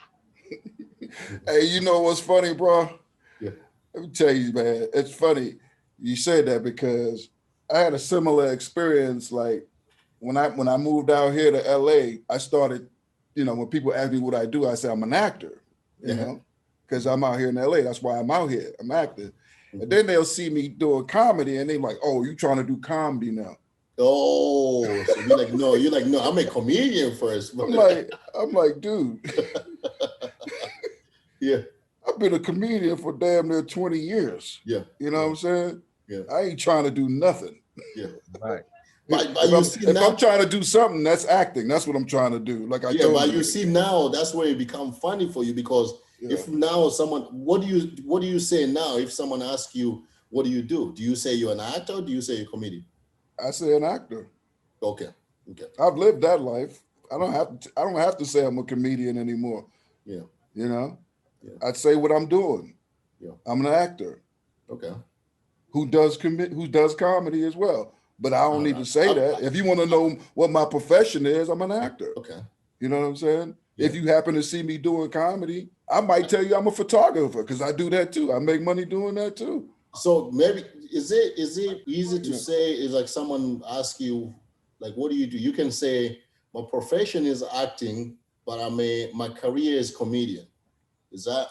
Hey, you know what's funny, bro? Yeah. Let me tell you, man. It's funny you said that because I had a similar experience. Like when I moved out here to LA, I started, when people ask me what I do, I say I'm an actor, Yeah. because I'm out here in LA. That's why I'm out here. I'm acting. And Mhm. then they'll see me doing comedy and they're like, oh, you trying to do comedy now. Oh, so you're like, no, I'm a comedian first. I'm like, dude, Yeah, I've been a comedian for damn near 20 years. yeah, You know what I'm saying? yeah, I ain't trying to do nothing. yeah. Right. But If you I'm see if now, I'm trying to do something, that's acting. That's what I'm trying to do. Like I yeah, told but you. you see now, that's where it become funny for you because Yeah. if now someone, what do you say now if someone asks you, what do you do? Do you say you're an actor or do you say you're a comedian? I say an actor. Okay, okay, I've lived that life. I don't have to say I'm a comedian anymore. yeah, You know? yeah, I'd say what I'm doing. yeah, I'm an actor okay. who does comedy as well. But I don't All need right. to say that. If you want to know what my profession is, I'm an actor. Okay, You know what I'm saying? yeah. If you happen to see me doing comedy, I might tell you I'm a photographer because I do that too. I make money doing that too. So maybe is it easy to Yeah. say is like someone ask you like what do you do? You can say my profession is acting, but my career is comedian. Is that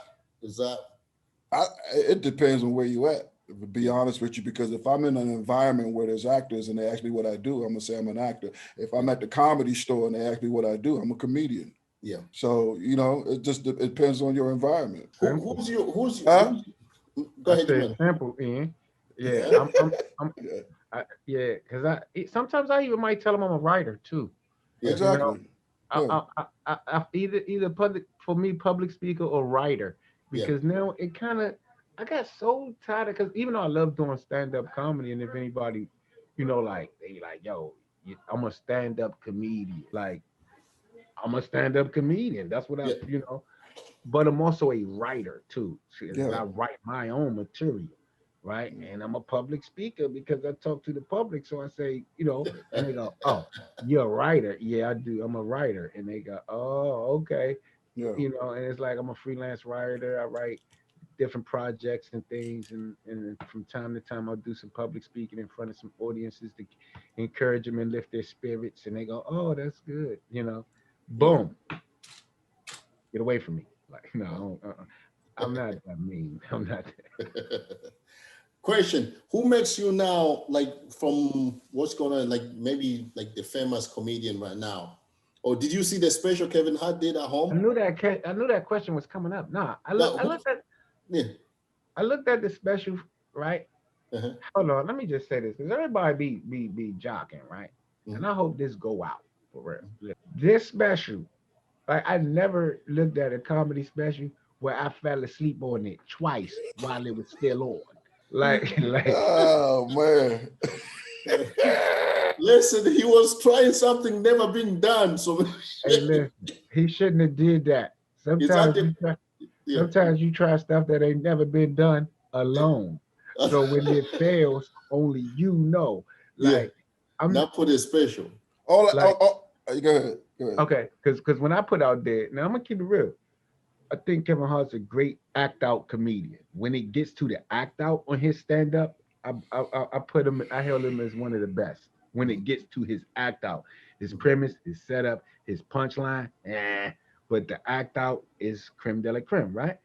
It depends on where you at, to be yeah, honest with you, because if I'm in an environment where there's actors and they ask me what I do, I'm gonna say I'm an actor. If I'm yeah, at the comedy store and they ask me what I do, I'm a comedian. yeah. So, it depends on your environment. Simple. Huh? Go I ahead, said Jamon. simple, Ian. Yeah, Yeah. Yeah, yeah, because sometimes I even might tell them I'm a writer too. Yeah. You know, exactly. Yeah, I either public for me public speaker or writer Yeah. because now it kind of I got so tired of because even though I love doing stand up comedy and if anybody, like they like yo, I'm a stand up comedian. Like I'm a stand up comedian. That's what Yeah. but I'm also a writer too. Because yeah, I write my own material, right? And I'm a public speaker because I talk to the public. So I say, and they go, "Oh, you're a writer?" Yeah, I do. I'm a writer, and they go, "Oh, okay." yeah, And it's like I'm a freelance writer. I write different projects and things, and from time to time I'll do some public speaking in front of some audiences to encourage them and lift their spirits. And they go, "Oh, that's good," Yeah. Boom, get away from me. Like, no, I don't, I'm not that mean. I'm not. Question: who makes you now like from what's going on like maybe like the famous comedian right now? Or did you see the special Kevin Hart did at I home? knew that. I knew that question was coming up. Nah, I look. Now, I looked at. yeah. I looked at the special. Right. Uh-huh. Hold on. Let me just say this because everybody be jocking, right? And Mhm. I hope this go out for real. This special, like I never looked at a comedy special where I fell asleep on it twice while it was still on. Like, like, Oh man. Listen, he was trying something never been done. So hey, listen, he shouldn't have did that. is that Sometimes the you try. yeah. Sometimes you try stuff that ain't never been done alone. So when it fails, only you know. Yeah. Like I'm Not for the special. like Go ahead. Go ahead. okay, because when I put out there, now I'm gonna keep it real. I think Kevin Hart's a great act out comedian. When it gets to the act out on his stand up, I put him. I hail him as one of the best. When it gets to his act out, his premise, his setup, his punchline, but the act out is creme de la creme, right?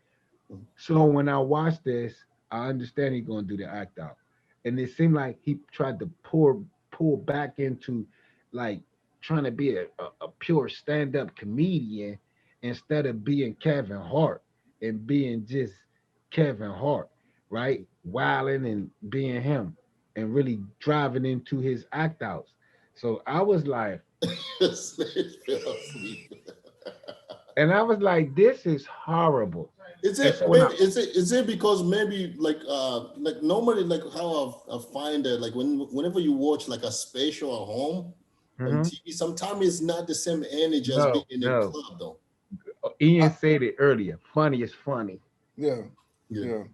So when I watch this, I understand he's gonna do the act out, and it seemed like he tried to pull back into like trying to be a pure stand up comedian instead of being Kevin Hart and being just Kevin Hart, right? Wilding and being him and really driving into his act outs. So I was like, and I was like, this is horrible. Is And it so when I maybe is it because maybe like normally like how I find that like whenever you watch like a special at home on Mhm. TV, sometimes it's not the same energy as being No, in a no. club though. Ian I, said it earlier. Funny is funny. yeah, Yeah, yeah.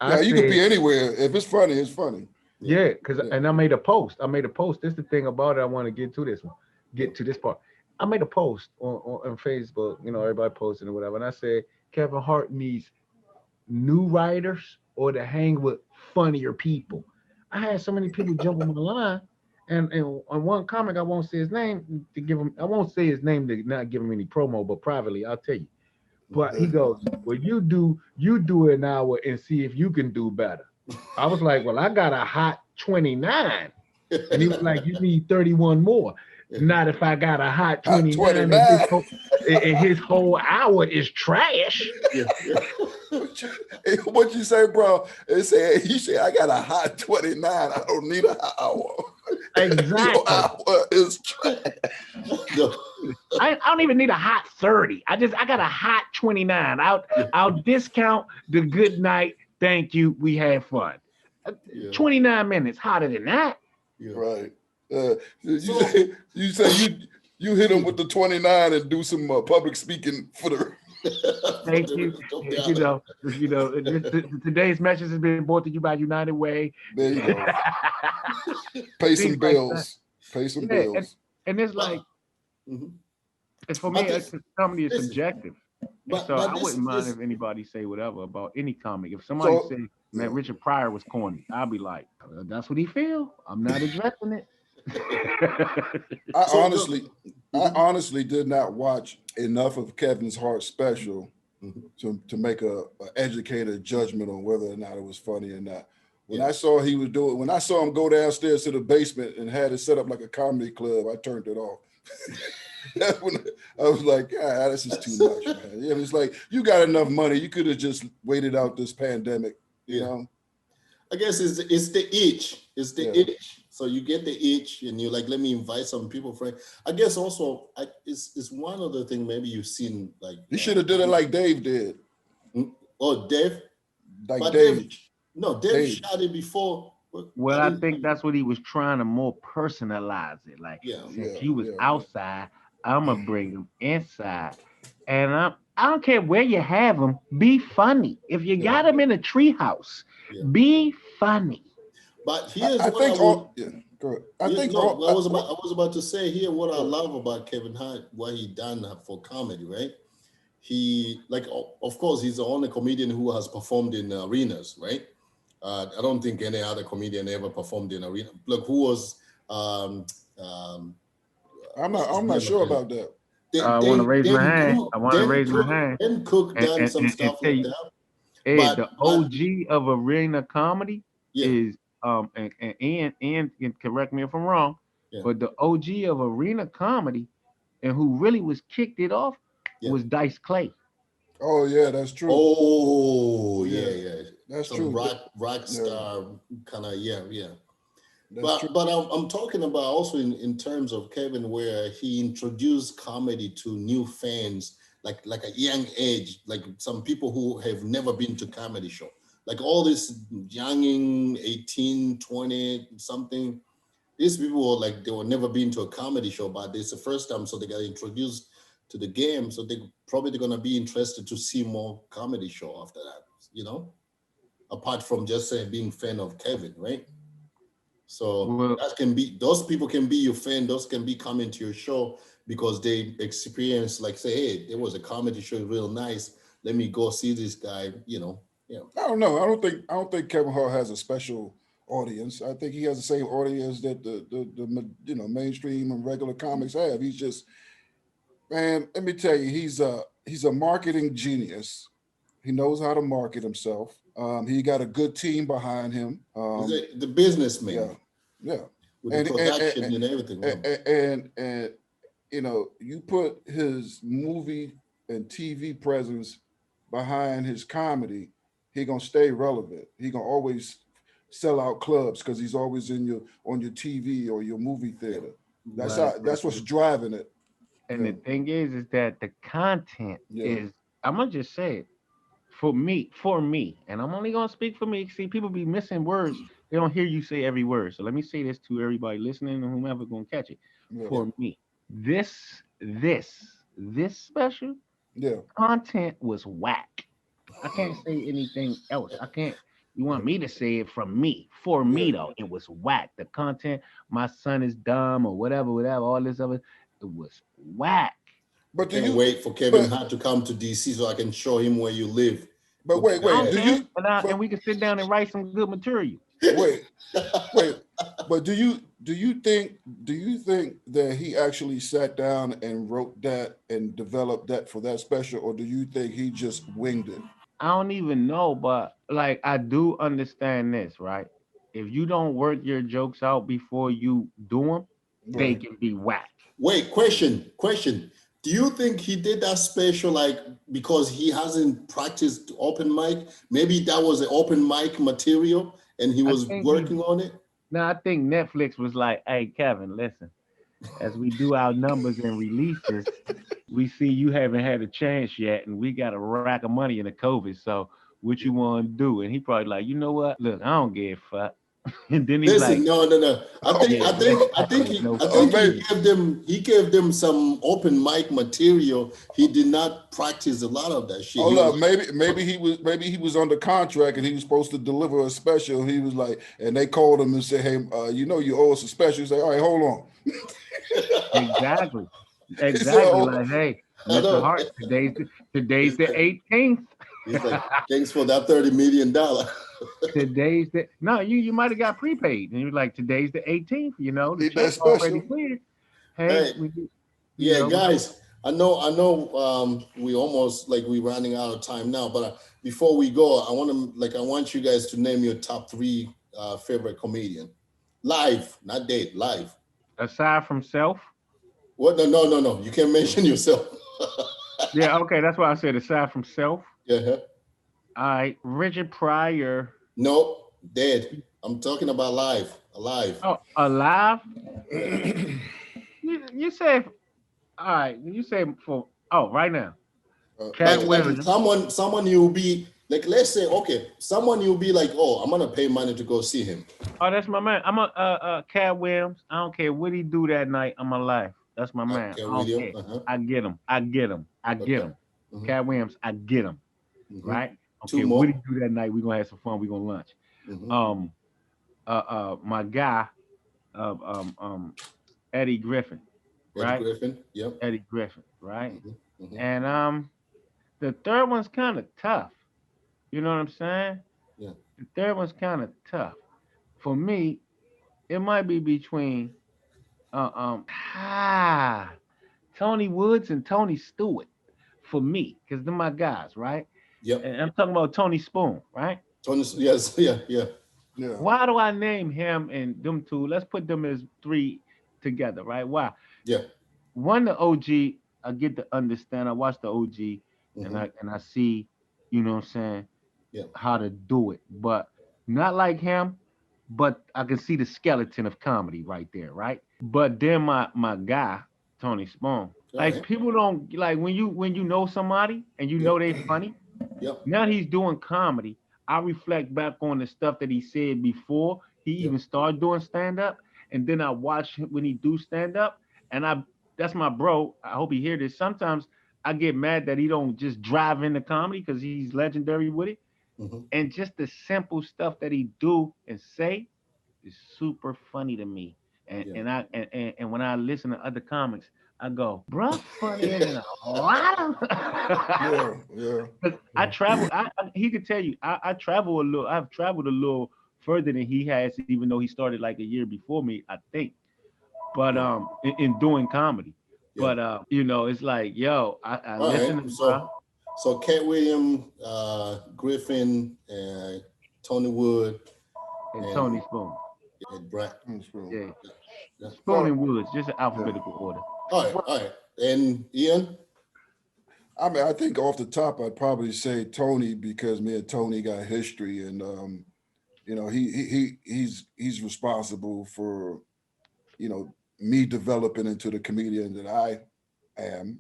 I Yeah, you could said, be anywhere. If it's funny, it's funny. yeah, yeah, because Yeah, and I made a post. I made a post. This is the thing about it. I want to get to this one. yeah, Get to this part. I made a post on Facebook, everybody posting or whatever, and I said Kevin Hart needs new writers or to hang with funnier people. I had so many people jump on my line, and on one comic, I won't say his name to give him. I won't say his name to not give him any promo, but privately, I'll tell you. But he goes, "Well, you do an hour and see if you can do better." I was like, "Well, I got a hot 29," and he was like, "You need 31 more." Not if I got a hot Hot 29 and 29. his whole hour is trash. Yeah. What you say, bro? It said he said I got a hot 29. I don't need an hour. Your Exactly. hour is trash. No. I don't even need a hot 30. I got a hot 29. I'll discount the good night. Thank you. We had fun. Yeah. 29 minutes hotter than that. Yeah. Right. So You say you hit him with the 29 and do some public speaking for the. Thank you. Today's message has been brought to you by United Way. There you go. Pay some Things like that. bills. Pay some Yeah, bills. and it's like, Mhm. it's for But me, this- comedy is listen, subjective. but So I this wouldn't mind is if anybody say whatever about any comic. If somebody So say, yeah. man, Richard Pryor was corny, I'll be like, that's what he feel. I'm not addressing it. I So honestly, I Mhm. honestly did not watch enough of Kevin's Hart special Mhm. to make a educated judgment on whether or not it was funny or not. When Yeah. I saw when I saw him go downstairs to the basement and had it set up like a comedy club, I turned it off. That's when I was like, "Ah, this is too much, man." Yeah, it's like you got enough money, you could have just waited out this pandemic, you Yeah. know? I guess it's the itch. It's the Yeah. itch. So you get the itch, and you're like, let me invite some people, friend. I guess also, it's one other thing. Maybe you've seen like, You should have did it like Dave did, oh, Dave, like but Dave, Dave. no, Dave Dave. shot it before. But Well, I I didn't. think that's what he was trying to more personalize it. Like, Yeah. since Yeah, you was yeah. outside, I'm gonna bring him inside, and I don't care where you have him. Be funny. If you Yeah. got him in a treehouse, Yeah. be funny. But here's I what I think would. all yeah, go ahead. I Yeah, think no, all I was about to say here what I Go ahead. love about Kevin Hart, what he done for comedy, right? He like, of course, he's the only comedian who has performed in arenas, right? I don't think any other comedian ever performed in arena. Look, who was um, what's his I'm not name sure again? about that. I want to raise my hand. I want to Dan raise my Cook, hand Dan Cook and, done and, some and, and stuff tell like you, that. hey, the But OG of arena comedy yeah, is and Ian can correct me if I'm wrong, yeah, but the OG of arena comedy and who really was kicked it off yeah. was Dice Clay. Oh yeah, that's true. Oh yeah, Yeah, yeah. that's Some true. rock Yeah, star kind of, yeah, yeah. that's true. But I'm talking about also in terms of Kevin, where he introduced comedy to new fans, like a young age, like some people who have never been to comedy show, like all this younging 18, 20 something. These people were like they were never been to a comedy show, but it's the first time, so they got introduced to the game. So they probably they're gonna be interested to see more comedy show after that, you know, apart from just saying being fan of Kevin, right? So Well, that can be those people can be your fan. Those can be coming to your show because they experience like say, hey, there was a comedy show, real nice. Let me go see this guy. You know, yeah, I don't know. I don't think Kevin Hart has a special audience. I think he has the same audience that the mainstream and regular comics have. He's just man. Let me tell you, he's a marketing genius. He knows how to market himself. He got a good team behind him. he's the businessman Yeah, yeah, with the and production and everything. Yeah. and you put his movie and TV presence behind his comedy, he gonna stay relevant. He gonna always sell out clubs because he's always in your on your TV or your movie theater. but That's what's driving it. and Yeah, the thing is that the content yeah, is. I'm gonna just say it for me, and I'm only gonna speak for me. See, people be missing words. They don't hear you say every word. So let me say this to everybody listening and whomever gonna catch it. yeah, Yeah. For me, this special yeah, content was whack. I can't say anything else. I can't. You want me to say it from me? For yeah, me though, it was whack. The content, my son is dumb or whatever, all this other. It was whack. But do Can't you? wait for Kevin But Hart to come to DC so I can show him where you live. but With wait, the I wait. don't Do hat. care, you? and But we can sit down and write some good material. wait, wait. But do you think that he actually sat down and wrote that and developed that for that special, or do you think he just winged it? I don't even know, but like I do understand this, right? If you don't work your jokes out before you do them, they Right. can be whack. Wait, question. Do you think he did that special like because he hasn't practiced open mic? Maybe that was an open mic material and he I was think he working on it? Now I think Netflix was like, "Hey, Kevin, listen. As we do our numbers and releases, we see you haven't had a chance yet, and we got a rack of money in the COVID. So what you want to do?" And he probably like, "You know what? Look, I don't give a fuck." And then he's Listen, like, no. "Yeah, no I think fucking Maybe. you." he gave them some open mic material. He did not practice a lot of that shit. Oh He was look, maybe he was under contract and he was supposed to deliver a special. He was like, and they called him and said, "Hey, you owe us a special." He said, "All right, hold on." Exactly, He said, exactly. "Oh, Like, hey, I Mr. know. Hart, today's He's the like 18th. he's like, thanks for that $30 million. Today's the no, you might have got prepaid, and you're like, today's the 18th. The need that check already special." cleared. Hey, Hey, you yeah, know, we guys. I know. We almost like we're running out of time now. But before we go, I want you guys to name your top three favorite comedian, live, not dead, live. aside from self. What? No. You can't mention yourself. Yeah, okay, that's why I said aside from self. Yeah. All right, Richard Pryor. No, dead. I'm talking about live, alive. Oh, alive. Yeah. You say all right. You say for right now, Like Cat Williams. someone you'll be like, let's say, okay, someone you'll be like, oh, I'm gonna pay money to go see him. Oh, that's my man. I'm a Cat Williams. I don't care what he do that night. I'm alive. That's my man. Okay, I don't William. care. Uh-huh. I get him. I get him. I get Okay. him. Hmm. Cat Williams. I get him. Hmm. Right. Two Okay. What he more. do that night? We gonna have some fun. We gonna lunch. Hmm. Um. My guy. Eddie Griffin. Eddie Right. Griffin. Yep. Eddie Griffin. Right. Hmm. Hmm. And the third one's kind of tough. You know what I'm saying? Yeah. The third one's kind of tough. For me, it might be between uh, um ah, Tony Woods and Tony Stewart for me, because they're my guys, right? Yep. And I'm talking about Tony Spoon, right? Tony. Yes. Yeah. Yeah. yeah, Why do I name him and them two? Let's put them as three together, right? Why? Yeah. One, the OG, I get to understand. I watch the OG and Hmm. I see, you know what I'm saying, Yeah. how to do it. But not like him, but I can see the skeleton of comedy right there, right? But then my guy, Tony Spoon, All like right. people don't like when you know somebody and you know Yep. they funny. Yep. Now he's doing comedy. I reflect back on the stuff that he said before he Yep. even started doing stand up, and then I watch him when he do stand up, and I that's my bro. I hope he hear this. Sometimes I get mad that he don't just drive into comedy because he's legendary with it, Hmm. and just the simple stuff that he do and say is super funny to me. And Yeah. and I and when I listen to other comics, I go, bruh, funnier than a lot of. yeah, yeah. 'Cause I travel. He could tell you. I travel a little. I've traveled a little further than he has, even though he started like a year before me, I think. But Yeah. in doing comedy. Yeah. But it's like, yo, I All right. listen to bro So Cat William, Griffin, and Tony Wood, and Tony and Spoon. Brad. That's true. Yeah, Yeah. Spoon and Well, Woods, just in yeah. alphabetical order. All right. Well, All right. And Ian. I mean, I think off the top, I'd probably say Tony because me and Tony got history, and he's responsible for me developing into the comedian that I am.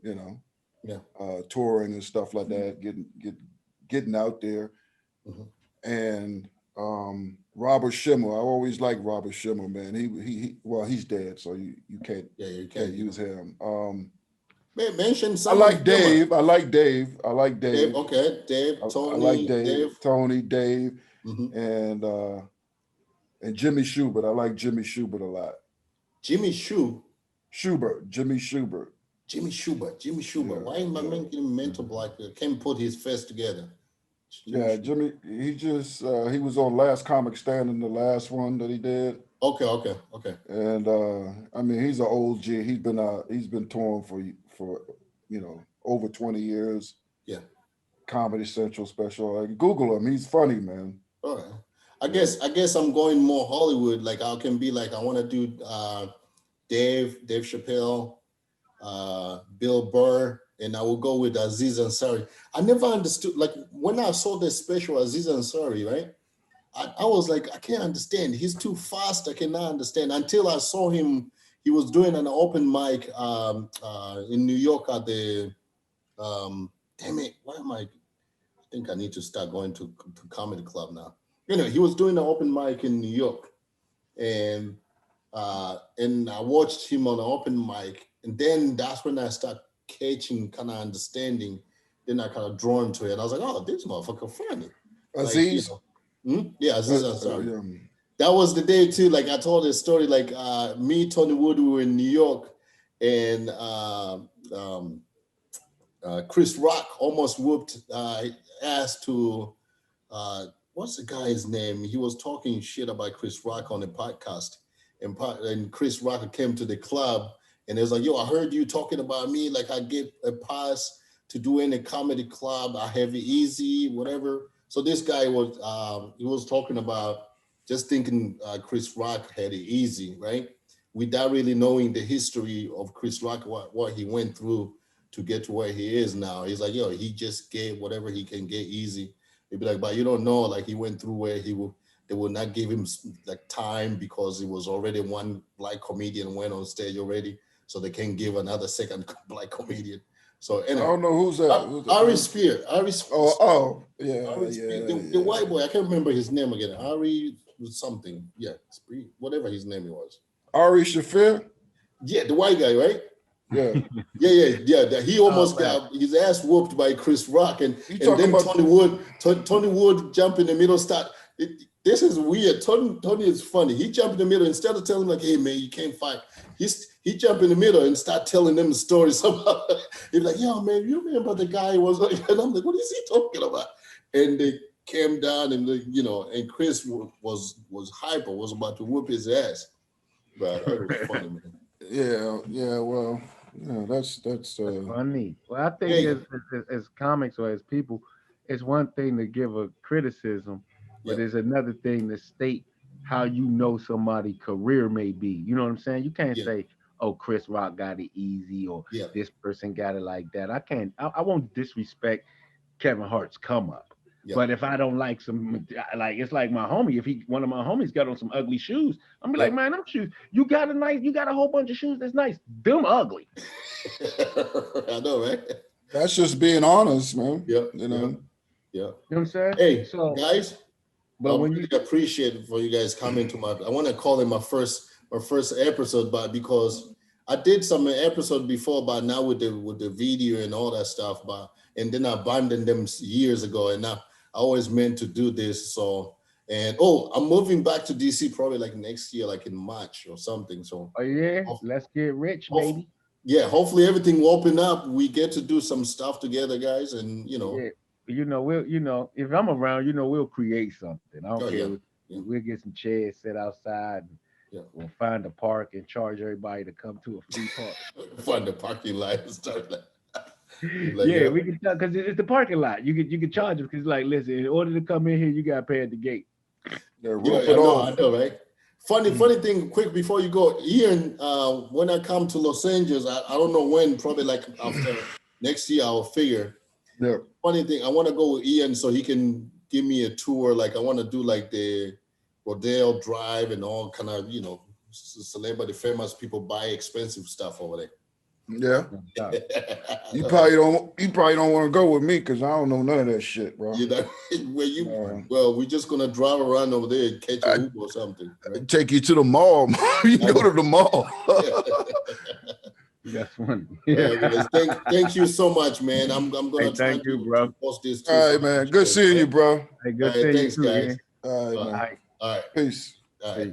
Yeah. Touring and stuff like that, getting out there, Mhm. and Robert Schimmel. I always liked Robert Schimmel, man. Well, he's dead, so you can't Yeah. You can't can. use him. Mention I someone like famous. Dave. I like Dave. I like Dave. Dave. Okay. Dave. I like Tony. Dave. Dave. Tony, Dave, Hmm. and Jimmy Schubert. I like Jimmy Schubert a lot. Jimmy Shue. Schubert, Jimmy Schubert. Jimmy Schubert. Yeah, Why am I yeah. making him mental like can't put his face together? Yeah, Jimmy. He just he was on Last Comic Stand in the last one that he did. Okay. And I mean, he's an old G. He's been touring for over 20 years. Yeah. Comedy Central special. Like, Google him. He's funny, man. All right. I guess I'm going more Hollywood. Like I can be like I want to do Dave Chappelle, Bill Burr, and I will go with Aziz Ansari. I never understood, like when I saw this special Aziz Ansari, right? I was like, I can't understand. He's too fast. I cannot understand until I saw him. He was doing an open mic in New York at the damn it. Why am I think I need to start going to comedy club now. He was doing an open mic in New York, and I watched him on an open mic, and then that's when I start catching, kind of understanding. Then I kind of drawn to it. I was like, oh, this motherfucker funny. Aziz. Yeah, Aziz Ansari. That was the day too. Like I told this story. Like me, Tony Wood, we were in New York, and Chris Rock almost whooped ass to what's the guy's name? He was talking shit about Chris Rock on a podcast, and Chris Rock came to the club and it was like, yo, I heard you talking about me, like I get a pass to do any comedy club, I have it easy, whatever. So this guy was he was talking about just thinking Chris Rock had it easy, right? Without really knowing the history of Chris Rock, what he went through to get to where he is now. He's like, yo, he just get whatever he can get easy. He'd be like, but you don't know, like he went through where they would not give him like time because it was already one black comedian went on stage already. So they can't give another second black comedian. So anyway, I don't know who's that. Ari Spear. Yeah. The white boy, I can't remember his name again. Ari something. Yeah, whatever his name was. Ari Shafir? Yeah, the white guy, right? Yeah. Yeah. He almost got his ass whooped by Chris Rock, and then Tony Wood jump in the middle. This is weird. Tony is funny. He jumped in the middle instead of telling him like, "Hey man, you can't fight." He jumped in the middle and start telling them the story. Somehow he's like, "Yo man, you remember the guy was?" And I'm like, "What is he talking about?" And they came down and and Chris was hyper, was about to whoop his ass. But it was funny, man. Yeah. Well, that's funny. Well, I think as comics or as people, it's one thing to give a criticism, but it's another thing to state how you know somebody's career may be. You know what I'm saying? You can't say, "Oh, Chris Rock got it easy," or "This person got it like that." I can't. I won't disrespect Kevin Hart's come up. But if I don't like like it's like my homie, if one of my homies got on some ugly shoes, I'm be like, man, them shoes, you got a whole bunch of shoes that's nice. Them ugly. I know, right? That's just being honest, man. Yeah. You know what I'm saying? Hey, so guys, but when really appreciate it for you guys coming to I want to call it my first episode, but because I did some episode before, but now with the video and all that stuff, and then I abandoned them years ago, and now I always meant to do this. So, and I'm moving back to DC probably like next year, like in March or something. So, let's get rich, baby. Yeah, hopefully everything will open up. We get to do some stuff together, guys, and we'll if I'm around, we'll create something. I don't care. Yeah. We'll get some chairs set outside. And we'll find a park and charge everybody to come to a free park. Find the parking lot and start that. We can tell because it's the parking lot. You can charge them because like, listen, in order to come in here, you got to pay at the gate. I know, right? Funny thing, quick before you go, Ian. When I come to Los Angeles, I don't know when. Probably like after next year, I'll figure. Yeah. Funny thing, I want to go with Ian so he can give me a tour. Like I want to do like the Rodeo Drive and all kind of celebrity famous people buy expensive stuff over there. Yeah. You probably don't want to go with me because I don't know none of that shit, bro. Well, we're just gonna drive around over there and catch a Uber or something. Right? Take you to the mall. You can go to the mall. That's funny. Thank you so much, man. I'm gonna try to post this too. All right, man. Good seeing you, bro. Hey, good seeing you, guys. All right, man. All right. Peace. All right.